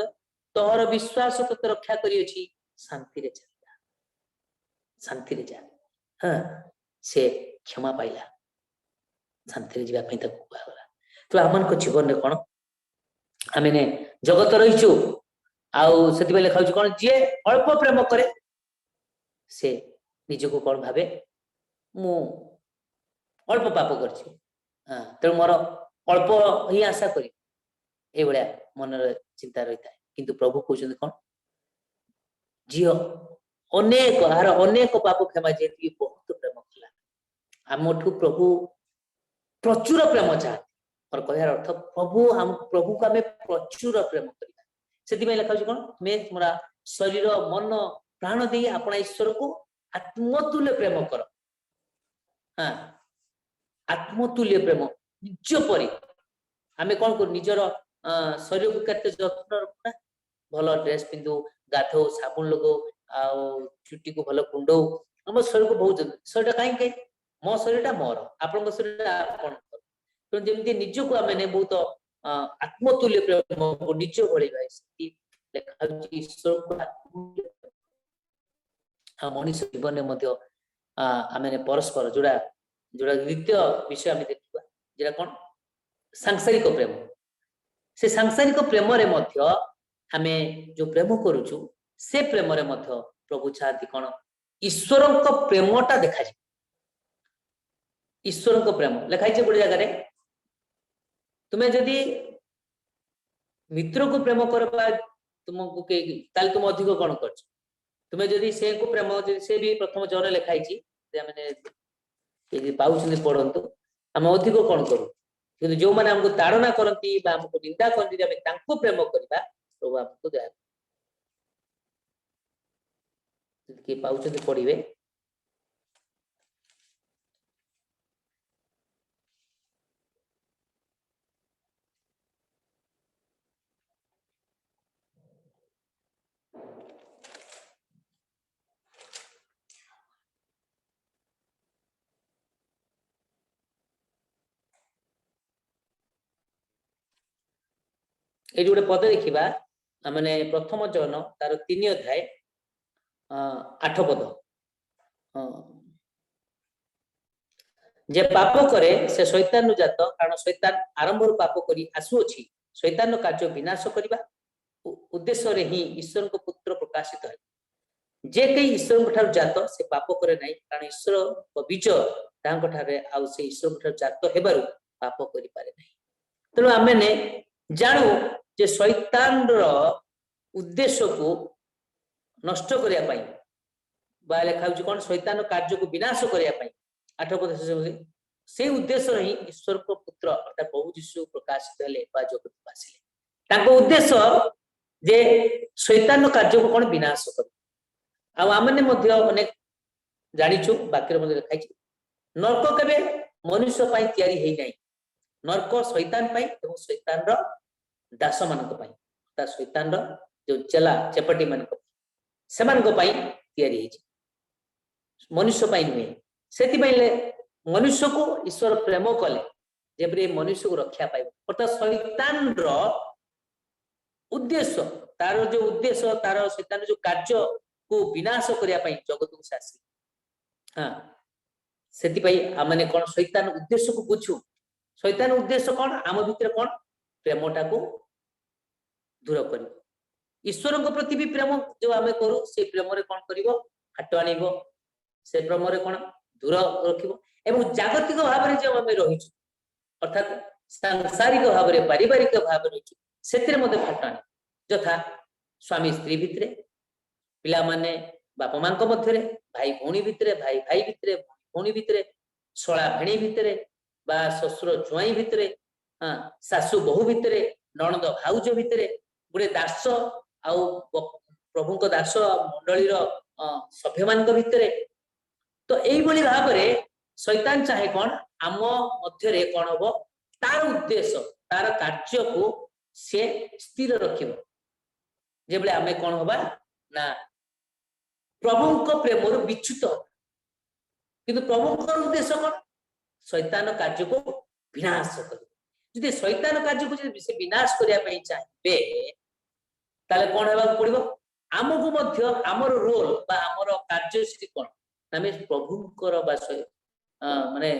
तोहर विश्वास तो रक्षा करी अछि शांति रे जा शांति रे जा हाँ से क्षमा पाइला शांति रे जीवा पई तक कहला तो आमन को जीवन रे कोन आमे जगत रहिछु आउ सेति बेले खाउ कोन जे अल्प प्रेम करे से निजको कोन भाबे मु अल्प पाप करछि हाँ तेणु मोर अल्प ही आशा करी ए भलिया मन चिंता रही था किंतु प्रभु कहते कौन झील अनेक आर अनेक पाप क्षमा जेती बहुत प्रेम कला आमठू प्रभु प्रचुर प्रेम चाहते और कहर अर्थ प्रभु हम प्रभु को आम प्रचुर प्रेम करवा से लिखा कौन मैं तुम्हारा शरीर मन प्राण दे अपना ईश्वर को आत्मतुल्य प्रेम कर हाँ आत्मतुल्य प्रेम निज परी आम कौन कर निजर शरीर को केते जत्न रखना भल ड्रेस पिंधु गाधो साबुन लगो चुटी को भल कुंडो आम शरीर को बहुत शरीर कहीं मो शरीर मोर आपण शरीर आपण जमी निज को आम बहुत आत्मतुल्य प्रेम को निज भाई ईश्वर को मनुष्य जीवन में आम परस्पर जोड़ा जोड़ा द्वितीय विषय आम देखा जेटा कौन सांसारिक प्रेम से सांसारिक प्रेम रे मध्य आमे जो प्रेम करूचु से प्रेम रे मध्य प्रभु चाहती कौन ईश्वर प्रेमटा देखा जाए ईश्वर प्रेम लिखाई गोटे जगह तुम्हें जदि मित्र को प्रेम करबा तुमको तुम अधिक कौन कर तुम्हें जदि से को प्रेम से भी प्रथम जन लिखाई पाउछन पढ़ंतु आम अधिक कौन करूँ कि जो मैंने हमको ताड़ना करती हमको निंदा करती प्रेम करवा प्रभु हमको दया किए पाउछन पढ़िबे ये गोटे पद देखा मैंने प्रथम जन तार 3 अध्याय 8 पद जे पाप करे से शैतान जात कारण शैतान आरंभ पाप करी आसुअछि शैतान कार्य विनाश करबा उद्देश्य रे ही ईश्वर को पुत्र प्रकाशित है जे कई ईश्वर ठार जात से पाप करे नहीं कारण ईश्वर को बीज तांको ठारे आ से ईश्वर ठार जात हेबारु पाप करि पारे नहीं तेणु आमे जानू जे शैतान रो उद्देश्य को नष्ट करिया पई बा लिखा कौन शैतान कार्य को विनाश करिया पई 8 पद से उद्देश्य ही ईश्वर को पुत्र अर्थात प्रभु यीशु प्रकाशित हेले बा जगत को आसिले ताको उद्देश्य जे शैतान कार्य को कौन विनाश कर आ आमने मध्य अनेक जानिछु वाक्य मध्य लिखाई नरक केबे मनुष्य पई तयारी हेई नाही नरक शैतान पई एवं शैतान रो दास मानक पई ता शैतान रो जो चला चपटी मानक से मानक पई तयारी हेई मनुष्य पई नुहे सेति पई मनुष्य को ईश्वर प्रेम कले जेबरे मनुष्य को रक्षा पाइब अर्थात शैतान रो उद्देश्य तार जो उद्देश्य तार शैतान जो कार्य को विनाश करिया पई जगत को आसी हां सेति पई आमने कोन शैतान उद्देश्य को बुझू शैतान उद्देश्य कोन आम भीतर कोन प्रेमटा को दूर करिवो ईश्वर को प्रति भी प्रेम जो आमे करू से प्रेम रे कोन करिवो हाट आनिबो से प्रेम रे कोन दूर रखिबो एवं जागतिक भाव में जो आमे रहिछु अर्थात सांसारिक भाव में पारिवारिक भाव में रहिछु सेतिर मते फाट आनि जथा स्वामी स्त्री भितरे पिला माने बापा मां को मध्यरे भाई भौणी भितरे भाई भाई भितरे भौणी भितरे ଶଳା ଭେଣୀ ଭିତରେ ବା ଶ୍ୱଶୁର ଜ୍ୱାଇଁ ଭିତରେ, ଶାଶୁ ବୋହୂ ଭିତରେ, ନଣନ୍ଦ ଭାଉଜ ଭିତରେ, ଗୋଟେ ଦାସ ଆଉ ପ୍ରଭୁଙ୍କ ଦାସ ମଣ୍ଡଳୀର ସଭ୍ୟମାନଙ୍କ ଭିତରେ। ତ ଏଇଭଳି ଭାବରେ ଶୈତାନ ଚାहे କଣ ଆମ ମଧ୍ୟରେ କଣ ହବ, ତାର ଉଦ୍ଦେଶ୍ୟ ତାର କାର୍ଯ୍ୟକୁ ସେ ସ୍ଥିର ରଖିବ। ଯେବେଳେ ଆମେ କଣ ହବା ନା ପ୍ରଭୁଙ୍କ ପ୍ରେମରୁ ବିଚ୍ୟୁତ, କିନ୍ତୁ ପ୍ରଭୁଙ୍କର ଉଦ୍ଦେଶ୍ୟ କଣ, ଶୈତାନ କାର୍ଯ୍ୟକୁ ବିନାଶ କରିବ। ଯଦି ଶୈତାନ କାର୍ଯ୍ୟକୁ ଯଦି ସେ ବିନାଶ କରିବା ପାଇଁ ଚାହିଁବେ ତାହେଲେ କଣ ହେବାକୁ ପଡିବ, ଆମକୁ ମଧ୍ୟ ଆମର ରୋଲ ବା ଆମର କାର୍ଯ୍ୟ ସେଠି କଣ, ଆମେ ପ୍ରଭୁଙ୍କର ବା ମାନେ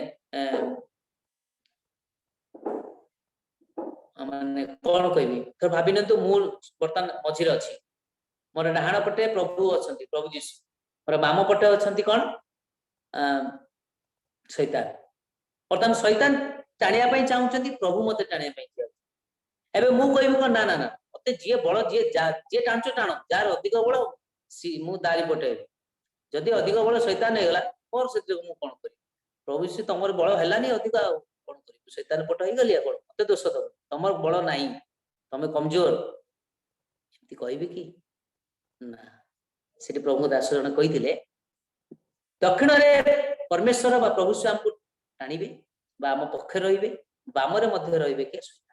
ମାନେ କଣ କହିବି, ତ ଭାବି ନିଅନ୍ତୁ ମୁଁ ବର୍ତ୍ତମାନ ମଝିରେ ଅଛି, ମୋର ଡାହାଣ ପଟେ ପ୍ରଭୁ ଅଛନ୍ତି, ପ୍ରଭୁ ଯୀଶୁ, ମୋର ବାମ ପଟେ ଅଛନ୍ତି କଣ ଶୈତାନ। ବର୍ତ୍ତମାନ ଶୈତାନ ଟାଣିବା ପାଇଁ ଚାହୁଁଛନ୍ତି, ପ୍ରଭୁ ମତେ ଟାଣିବା ପାଇଁ ଚାହୁଁଛନ୍ତି। ଏବେ ମୁଁ କହିବି କଣ, ନା ନା ନା ମତେ ଯିଏ ବଳ ଯିଏ ଟାଣୁଛ ଟାଣ, ଯାହାର ଅଧିକ ବଳ ମୁଁ ତାରି ପଟେ ହେବି। ଯଦି ଅଧିକ ବଳ ଶୈତାନ ହେଇଗଲା ମୋର ସେଥିରେ ମୁଁ କଣ କରିବି, ପ୍ରଭୁ ସେ ତମର ବଳ ହେଲାନି ଅଧିକ, ଆଉ କଣ କରିବି, ଶୈତାନ ପଟ ହେଇଗଲି, ଆଉ କଣ ମତେ ଦୋଷ ଦବ, ତମର ବଳ ନାହିଁ, ତମେ କମଜୋର, ଏମିତି କହିବି କି ନା। ସେଠି ପ୍ରଭୁ ଦାସ ଜଣେ କହିଥିଲେ, ଦକ୍ଷିଣରେ ପରମେଶ୍ୱର ବା ପ୍ରଭୁ ଆମକୁ ଟାଣିବେ ବା ଆମ ପକ୍ଷରେ ରହିବେ, ବାମରେ ମଧ୍ୟ ରହିବେ କିଏ ଶୈତାନ।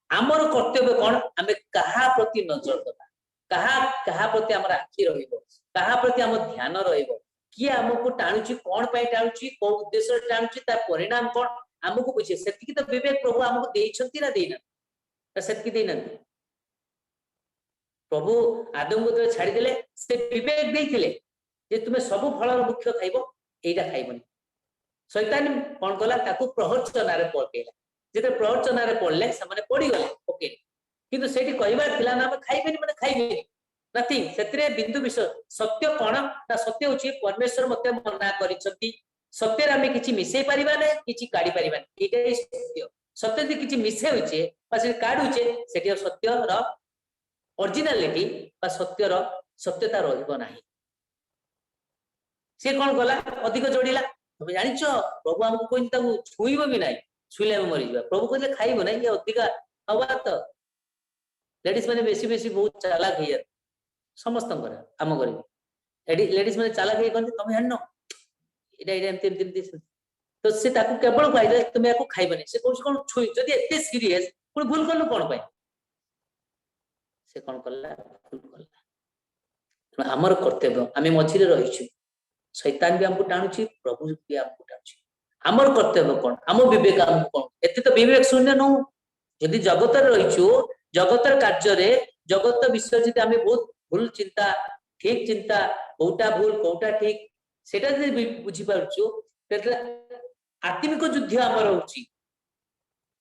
ଆମର କର୍ତ୍ତବ୍ୟ କଣ, ଆମେ କାହା ପ୍ରତି ନଜର ଦେବା, କାହା ପ୍ରତି ଆମର ଆଖି ରହିବ, କାହା ପ୍ରତି ଆମ ଧ୍ୟାନ ରହିବ, କିଏ ଆମକୁ ଟାଣୁଛି, କଣ ପାଇଁ ଟାଣୁଛି, କୋଉ ଉଦ୍ଦେଶ୍ୟରେ ଟାଣୁଛି, ତା ପରିଣାମ କଣ ଆମକୁ ବୁଝେ। ସେତିକି ତ ବିବେକ ପ୍ରଭୁ ଆମକୁ ଦେଇଛନ୍ତି ନା ଦେଇନାହାନ୍ତି, ସେତିକି ଦେଇନାହାନ୍ତି। ପ୍ରଭୁ ଆଦମକୁ ଯେତେବେଳେ ଛାଡିଦେଲେ ସେ ବିବେକ ଦେଇଥିଲେ ଯେ ତୁମେ ସବୁ ଫଳର ବୃକ୍ଷ ଖାଇବ, ଏଇଟା ଖାଇବନି। ଶୈତାନ କଣ କଲା, ତାକୁ ପ୍ରହର୍ଚନାରେ ପକେଇଲା। ଯେତେବେଳେ ପ୍ରହର୍ଚନାରେ ପଡିଲେ ସେମାନେ ପଡିଗଲେ, ପକେଇଲେ, କିନ୍ତୁ ସେଇଠି କହିବାର ଥିଲା ନା ଆମେ ଖାଇବେନି ମାନେ ଖାଇବେନି, ନଥିଙ୍ଗ, ସେଥିରେ ବିନ୍ଦୁ ବିଷୟ। ସତ୍ୟ କଣ ନା, ସତ୍ୟ ହଉଛି ପରମେଶ୍ୱର ମତେ ମନା କରିଛନ୍ତି, ସତ୍ୟରେ ଆମେ କିଛି ମିଶେଇ ପାରିବା ନାହିଁ, କିଛି କାଢି ପାରିବାନି, ଏଇଟା ହିଁ ସତ୍ୟ। ସତ୍ୟ ଯଦି କିଛି ମିଶେଉଛେ ବା ସେଠି କାଢୁଛେ, ସେଠି ସତ୍ୟର ଅରିଜିନାଲିଟି ବା ସତ୍ୟର ସତ୍ୟତା ରହିବ ନାହିଁ। ସେ କଣ କଲା, ଅଧିକ ଯୋଡିଲା। ତମେ ଜାଣିଛ ପ୍ରଭୁ ଆମକୁ କହିଲେ ତାକୁ ଛୁଇଁବ ବି ନାହିଁ, ଛୁଇଁଲେ ଆମେ ମରିଯିବା। ପ୍ରଭୁ କହିଲେ ଖାଇବ ନାହିଁ, ଇଏ ଅଧିକା ହବା। ତ ଲେଡିଜ ମାନେ ବେଶୀ ବେଶୀ ବହୁତ ଚାଲାକ ହେଇଯାନ୍ତି ସମସ୍ତଙ୍କର, ଆମ ଘରେ ଲେଡିଜ ମାନେ ଚାଲାକ ହେଇ କହନ୍ତି, ତମେ ଜାଣିନ ଏଇଟା ଏଇଟା ଏମିତି ଏମିତି ଏମିତି। ତ ସେ ତାକୁ କେବଳ କହିଲେ ତୁମେ ୟାକୁ ଖାଇବନି, ସେ କହୁଛି କଣ ଛୁଇଁ, ଯଦି ଏତେ ସିରିୟସ ପୁଣି ଭୁଲ କଲୁ କଣ ପାଇଁ, ସେ କଣ କଲା, ଭୁଲ କଲା। ଆମର କର୍ତ୍ତବ୍ୟ, ଆମେ ମଝିରେ ରହିଛୁ, ଶୈତାନ ବି ଆମକୁ ଟାଣୁଛି, ପ୍ରଭୁ ବି ଆମକୁ ଟାଣୁଛି। ଆମର କର୍ତ୍ତବ୍ୟ କଣ, ଆମ ବିବେକ ଆମକୁ କଣ, ଏତେ ତ ବିବେକ ଶୂନ୍ୟ ନହଉ। ଯଦି ଜଗତରେ ରହିଛୁ, ଜଗତର କାର୍ଯ୍ୟରେ, ଜଗତ ବିଷୟ ଯଦି ଆମେ ବହୁତ ଭୁଲ ଚିନ୍ତା, ଠିକ ଚିନ୍ତା, କୋଉଟା ଭୁଲ କୋଉଟା ଠିକ ସେଟା ଯଦି ବୁଝିପାରୁଛୁ, ତାହେଲେ ଆତ୍ମିକ ଯୁଦ୍ଧ ଆମର ହଉଛି।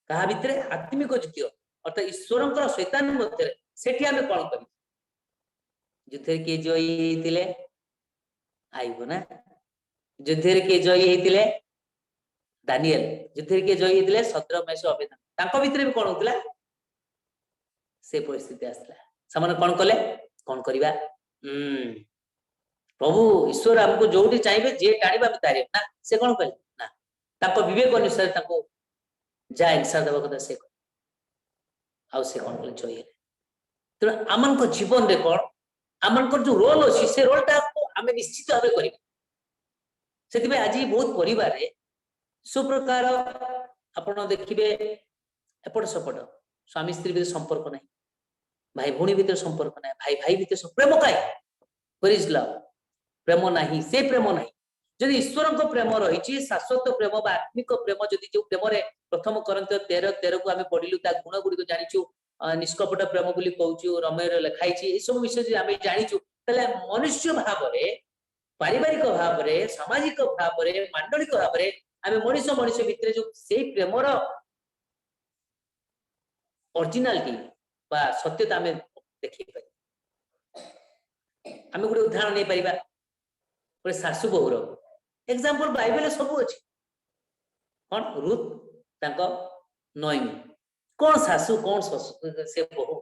କାହା ଭିତରେ, ଆତ୍ମିକ ଯୁଦ୍ଧ, ଅର୍ଥାତ ଈଶ୍ୱରଙ୍କର ଶୈତାନ ମଧ୍ୟରେ। ସେଠି ଆମେ କଣ କରିବୁ, ଯୁଦ୍ଧରେ କିଏ ଜୟୀ ହେଇଥିଲେ ଆଇବ ନା, ଯୁଦ୍ଧରେ କିଏ ଜୟୀ ହେଇଥିଲେ ଦାନିଏଲ, ଯୁଦ୍ଧରେ କିଏ ଜୟୀ ହେଇଥିଲେ ଶଦ୍ରକ ମେଷକ ଅବେଦନେଗୋ। ତାଙ୍କ ଭିତରେ ବି କଣ ହଉଥିଲା, ସେ ପରିସ୍ଥିତି ଆସିଲା। ସେମାନେ କଣ କଲେ, କଣ କରିବା, ପ୍ରଭୁ ଈଶ୍ୱର ଆମକୁ ଯୋଉଠି ଚାହିଁବେ, ଯିଏ ଟାଣିବା ଆମେ ତାରିବା ନା। ସେ କଣ କଲେ ନା, ତାଙ୍କ ବିବେକ ଅନୁସାରେ ତାଙ୍କୁ ଯାହା ହିଂସା ଦେବା କଥା ସେ କଲେ, ଆଉ ସେ କଣ କଲେ, ଜୟୀ ହେଲେ। ତେଣୁ ଆମଙ୍କ ଜୀବନରେ କଣ, ଆମଙ୍କର ଯୋଉ ରୋଲ ଅଛି, ସେ ରୋଲଟାକୁ ଆମେ ନିଶ୍ଚିତ ଭାବେ କରିବା। ସେଥିପାଇଁ ଆଜି ବହୁତ ପରିବାରରେ ସୁପ୍ରକାର ଆପଣ ଦେଖିବେ, ଏପଟ ସେପଟ, ସ୍ୱାମୀ ସ୍ତ୍ରୀ ଭିତରେ ସମ୍ପର୍କ ନାହିଁ, ଭାଇ ଭଉଣୀ ଭିତରେ ସମ୍ପର୍କ ନାହିଁ, ଭାଇ ଭାଇ ଭିତରେ ପ୍ରେମ କାହିଁ, ପ୍ରେମ ନାହିଁ, ସେ ପ୍ରେମ ନାହିଁ। ଯଦି ଈଶ୍ୱରଙ୍କ ପ୍ରେମ ରହିଛି, ଶାଶ୍ୱତ ପ୍ରେମ ବା ଆତ୍ମିକ ପ୍ରେମ, ଯଦି ଯୋଉ ପ୍ରେମରେ ପ୍ରଥମ Corinthians 13:13 ଆମେ ପଢିଲୁ, ତା ଗୁଣ ଗୁଡିକ ଜାଣିଛୁ, ନିଷ୍କପଟ ପ୍ରେମ ବୋଲି କହୁଛୁ, ରମେୟରେ ଲେଖା ହେଇଛି, ଏସବୁ ବିଷୟ ଯଦି ଆମେ ଜାଣିଛୁ, ତାହେଲେ ମନୁଷ୍ୟ ଭାବରେ, ପାରିବାରିକ ଭାବରେ, ସାମାଜିକ ଭାବରେ, ମାଣ୍ଡଳିକ ଭାବରେ ଆମେ ମଣିଷ ମଣିଷ ଭିତରେ ଯୋଉ ସେଇ ପ୍ରେମର ଅରିଜିନାଲିଟି ବା ସତ୍ୟତା ଆମେ ଦେଖେଇ ପାରିବା। ଆମେ ଗୋଟେ ଉଦାହରଣ ନେଇପାରିବା, ଗୋଟେ ଶାଶୁ ବୋହୂର ଏକ୍ସାମ୍ପଲ ବାଇବେଲରେ ସବୁ ଅଛି। କଣ, ରୁଥ ତାଙ୍କ ନଈମି, କଣ ଶାଶୁ କଣ ସେ ବୋହୂ,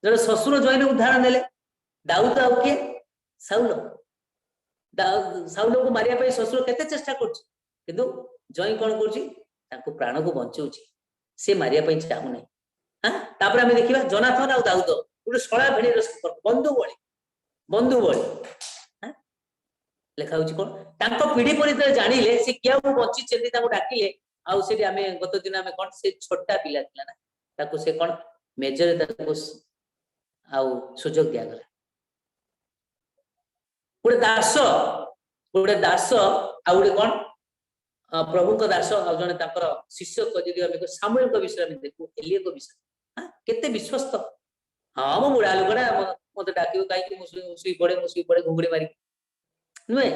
ଜଣେ ଶ୍ୱଶୁର ଜ୍ୱାଇଁର ଉଦାହରଣ ନେଲେ। ଦାଉଦ ଆଉ କିଏ, ସାଉଲ। ସାଉଲକୁ ମାରିବା ପାଇଁ ଶ୍ୱଶୁର କେତେ ଚେଷ୍ଟା କରୁଛି, किंतु जय कौन कर प्राण को बचाऊँ से मारिया चाहू ना। हाँ तापर आम देखा जोनाथन आ दाऊद गोटे शला भेड़ संपर्क बंधु बड़ी हाँ लिखा हूँ कौन पीढ़ी पर जानिले से क्या बची डाकिले आउ से आम गत दिन आम कौन से छोटा पिला ना ताको से कौन मेजर आउ सुजोग दिगला गोटे दास आ गोटे कौन प्रभु को दास आ जड़े शिष्य को सामुएल विषय में देखू एलिया विषय हाँ केते विश्वस्त हाँ मो बुढ़ा लोकटा मत डाक कहीं शुई पड़े घुंगुड़ी मारी नुहे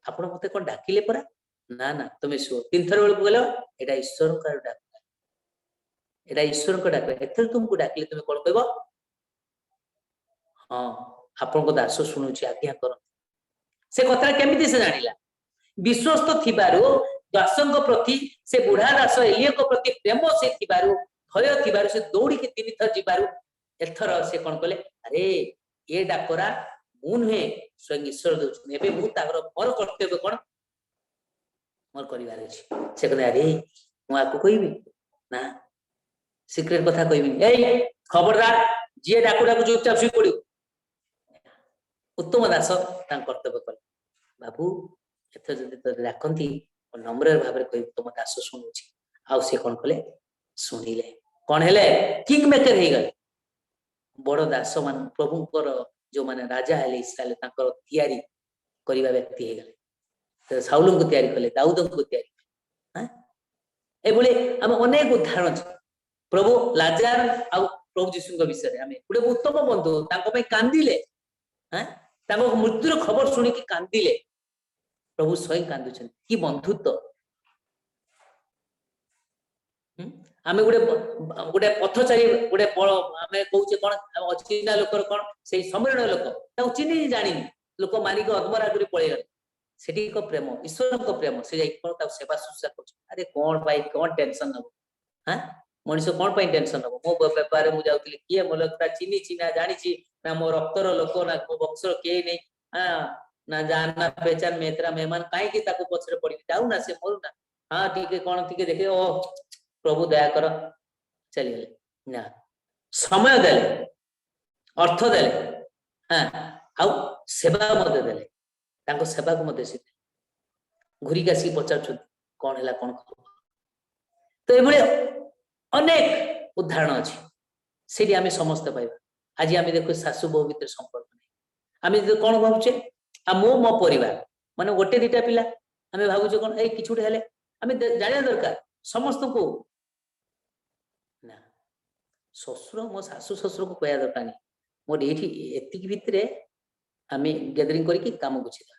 आप मत कौन डाकिले परा ना ना तुम्हें शुओ 3 थर बेलू गल यहाँ ईश्वर का डाक एटा ईश्वर को डाक एथर तुमको डाकिले तुम कौन कह हाँ आपण दास शुणुची आज्ञा कर से कथा केमिति से जानिला विश्वस्त थिबारु दासंग प्रति से बुढ़ा दास एलिया प्रति प्रेम से थिबारु भय थिबारु से दौड़ी के 3 थर जिबारु एथर से कौन कले अरे ये डाकरा मु नुहे स्वयं ईश्वर दौन एबे मु तागर मोर कर्तव्य कौन मोर करिवार अछि से कहले अरे मु आको कहबी ना सिक्रेट कथा कहबी ए खबरदार जे डाकू डाकू चुपचाप सुई पड़ियो उत्तम दास कर्तव्य कले बाबू एथर जदि तो डाकती नम्र भाव कह तुम दास शुणुची आउ से कौन कले शुणिले कौन हेले किंग मेकर हो गले बड़ दास मान प्रभुंकर जो माने राजा हेले इस्राएल तांकर तैयारी करबा व्यक्ति हो गले साउल को तैयारी कले दाऊद को तैयारी हाँ एभली आम अनेक उदाहरण प्रभु लाजार आ प्रभु जीशु विषय आम गोटे उत्तम बंधु कांदिले हाँ मृत्युर खबर शुणिकी कांदिले प्रभु स्वयं कांदुचन कि बंधुत्व आमे गोटे पथचारी गोटे आमे कहूचे कौन अचिना लोकर कौन से सम्मेलन लोक चिन्ह जानी लोक मानिक अधमरा कर पलैगले सेठी एक प्रेम ईश्वर को प्रेम से सेवा शुश्रूषा कर अरे कौन पाई कौन टेंशन नब हाँ मनीष कौन पाई टेंशन नब मो बेपार मुझे किए मो चिन्ह चिन्हा जानी ना मो रक्तर लोक ना मो वंशर किए नहीं हाँ ना जाना पहचान मेहतरा मेहमान कहीं पछरे पड़ी जाऊ ना से मरु ना हाँ ठीक कौन ठीक देखे ओ प्रभु दया कर चली गले ना समय देले अर्थ देले हाँ आउ सेवा मत देले सेवा को मत घुरिक आसिक पचार कौन है कौन खबर तो ये अनेक उदाहरण अच्छी से आम समस्त पाइबा आज आम देखो सासू बहु भीतर संपर्क नहीं आम कौन भावुचे मो परिवार माने गोटे 2टा पिला आम भावुचे कौन ए किछुटे हेले आम जानिया दरकार समस्त को ना ससुर मो सासू ससुर को कहया दरकार नहीं मोर एति भितर आम गैदरिंग करके काम गुछिदा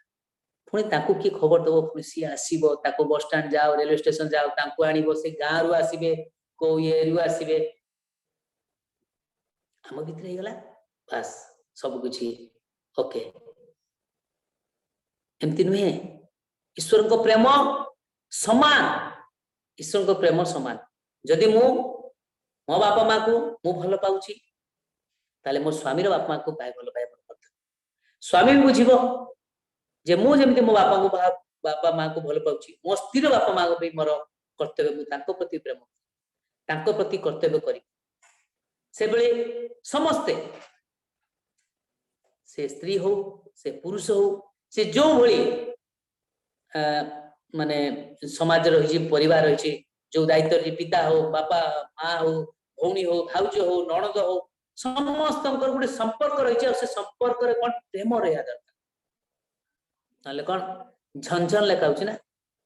पुणी ताकू की खबर दबो पुणी सी आसीबो ताकू बस स्टैंड जाओ रेलवे स्टेशन जाओ ताकू आनिबो से गाँ रु आसीबे को ये रु आसीबे आम भितर हे गला बस सब कुछ ओके एमती नुहे ईश्वर को प्रेम समान ईश्वर को प्रेम समान जदि मो बापा माँ को मु भल पाउची ताले मो स्वामी रो बापा माँ को भल पाए स्वामी भी बुझिबो जे मु जेमती मो बापा माँ को भल पाउची मो स्त्री रो बापा माँ को भी मोर कर्तव्य मु तांको प्रति प्रेम तांको प्रति कर्तव्य करी से बेले समस्ते से स्त्री हो से पुरुष हो से जो भली माने समाज रही परिवार रही जो दायित्व पिता हो बापा माँ हो भौणी हो भाउज हो नणद हो समस्त गोटे संपर्क रही से संपर्क कौन प्रेम रहा दरकार ना कौन झंझन लेखा ना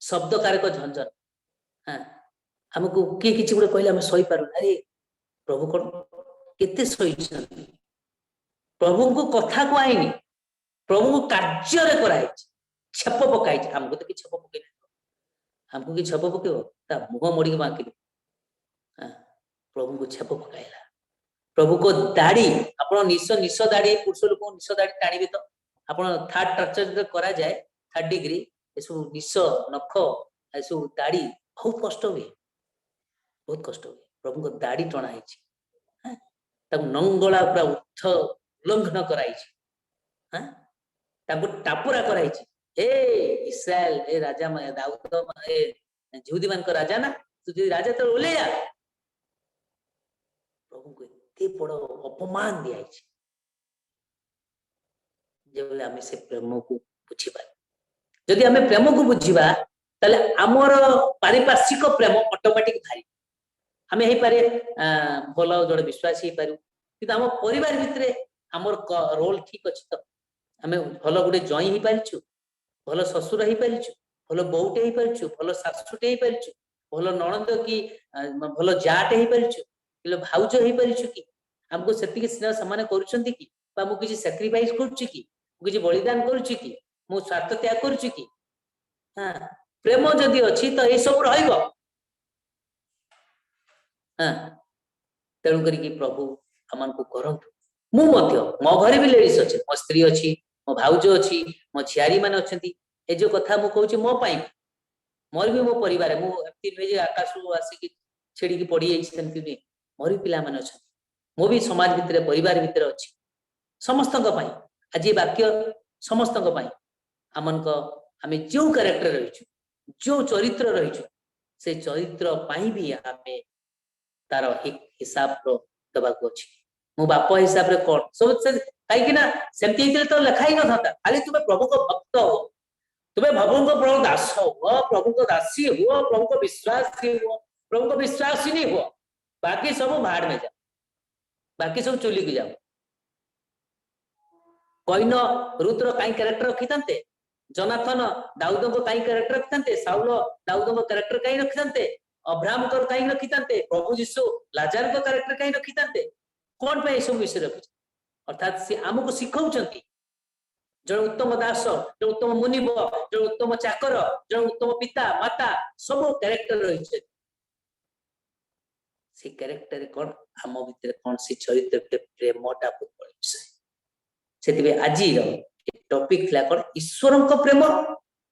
शब्द कारक झंझन हाँ आमको किए किसी गोटे कहले आम सही पार अरे प्रभु कौन केते सही प्रभु को कथा कहनी प्रभु को कार्य कराई छेप पकाई आमको तो कि छेप पकई आमको कि छेप पकड़ मुह मोड़ी बांकी प्रभु को छेप पकाइला प्रभु को दाढ़ी आप निश दाढ़ी पुरुष लोक निश दाढ़ी टाणिबे तो आप थर्ड टर्चर करा जाए 3rd डिग्री ये सब निश नख ये सब दाढ़ी बहुत कष्ट हुए प्रभु को दाढ़ी टणा नंगला पूरा उठ उल्लंघन कराई हाँ टापुरा कराई ए इस्राएल ए राजा दाऊद ए यहूदी मान राजा ना तू जो राजा तो ओल्हे जा प्रभु को एते बड़ अपमान दिया जब आम से प्रेम को बुझीबा जदि आम प्रेम को बुझीबा ताले आमर पारिपार्श्विक प्रेम ऑटोमेटिक भारी आम हो पारे भल जड़े विश्वास हो पारू कि आम परिवार भितर आमर रोल ठीक अच्छी तो आम भल गोटे जई हो पारिछु भल ससुर हो पारिछु भल बोटे हो पारिछु भल शाशुटे हो पारिछु भल नणंद कि भल जाटे हो पारिछु कि भाउज हो पारिछु कि हमको सेतिक स्नेह सम्मान करूछंती कि बा मु किछि सैक्रिफाइस करूछि कि मु किछि बलिदान करूछि कि मु स्वार्थ त्याग करूछि कि हां प्रेम जदि अछि तो ए सब रहइबो हां तेणु करी कि प्रभु हमन को करंतु मु मध्य मो घरे भी लेडीज अछि मो स्त्री अछि मो भाउज अछि मो झियारी मान अछंती ए जो कथा मु कहूछि मो पई मोर भी मो परिवार मु एति नै जे आकाश रु आसी कि छेड़ी की पड़ी जाई सेमति नै मोर भी पिला मान अछंती मो भी समाज भितर परिवार भितर अछि समस्तक पई आज ये वाक्य समस्तक पई हमन को आमे जो कैरेक्टर रहिछु जो चरित्र रहिछु से चरित्र पई भी आमे तार हिसाब रो दबा को अछि मो बाप हिसाब रे कोन सब से काई कि ना सेमति हितले तो लिखा ही न थाता खाली तुमे प्रभु को भक्त हो तुमे प्रभु को दास हो प्रभु को दासी हो प्रभु को विश्वासी हो प्रभु को विश्वासिनी हो बाकी सब भाड़ में जा बाकी सब चुली की जाओ कईन रुत रो काई कैरेक्टर रखितांते जोनाथन दाऊद को काई कैरेक्टर रखितांते साउल दाऊद को कैरेक्टर काई रखितांते अब्राहम को काई रखितांते प्रभु यीशु लाजर को कैरेक्टर काई रखितांते कोन पे सब विषय रखि अर्थात से हमको सिखाउचंती जो उत्तम दास जो उत्तम मुनिब जो उत्तम चाकर जो उत्तम पिता माता सब कैरेक्टर रही से कैरेक्टर कौन आम भीतर कौन से चरित्र प्रेमटा बहुत विषय से आज टॉपिक थिला कौन ईश्वर प्रेम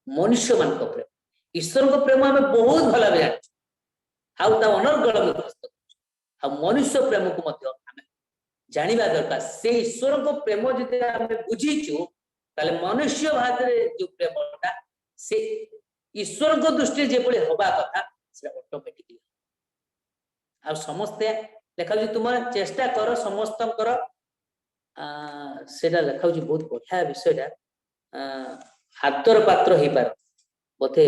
मनुष्य मान प्रेम ईश्वर प्रेम आम बहुत भल भाव जानू अनर्गल आ मनुष्य प्रेम को जानिबा दरकार से ईश्वर को प्रेम जदि आम बुझीचु ताले मनुष्य भाव जो प्रेमटा से ईश्वर को दृष्टि जे बळे होबा कथा से ऑटोमेटिकली आ समस्ते देखा तुम चेष्टा कर समस्त सेटा देखा बहुत बढ़िया विषयटा आदर पात्र हो पार बोधे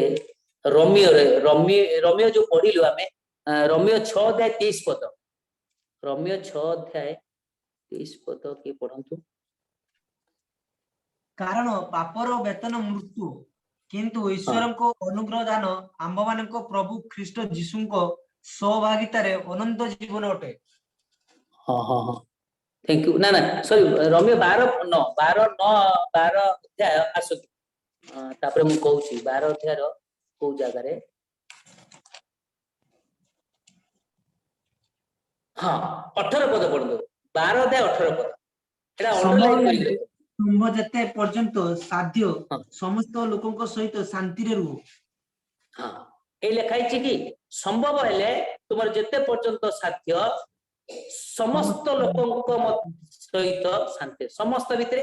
रोमियो जो पढ़िलु आमे रोमियो 6 अध्याय 23 पद रोमियो 6 अध्याय 23 पद के पढ़ंतु कारण पापर वेतन मृत्यु किंतु ईश्वर को अनुग्रह दान आंब मान प्रभु ख्रीष्ट जीशु को सहभागितार अनंत जीवन अटे हाँ हाँ हाँ थैंक यू ना ना सॉरी रोमियो 12 अध्याय आसो तापर मु कहूची 12 अध्याय रो को जगह रे हाँ 18 पद पढ़ दो 12 अध्याय 18 पद एटा अंडरलाइन करि तुम जते पर्यंत साध्य हाँ। समस्त लोकन सहित शांति रे रुह हाँ ए लिखाई कि संभव हेले तुम जते पर्यंत साध्य समस्त लोक सहित शांति समस्त भितर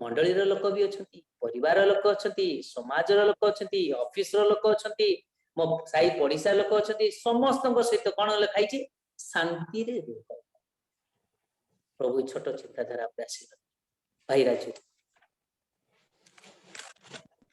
मंडली लोक भी अच्छा परिवार लोक अच्छा समाज लोक अच्छा ऑफिस लोक अच्छा मो साई पड़िशा लोक अच्छा समस्त सहित कौन लिखाई शांति रे रुह प्रभु छोट चिंताधारा आशीर्वाद भाई राजू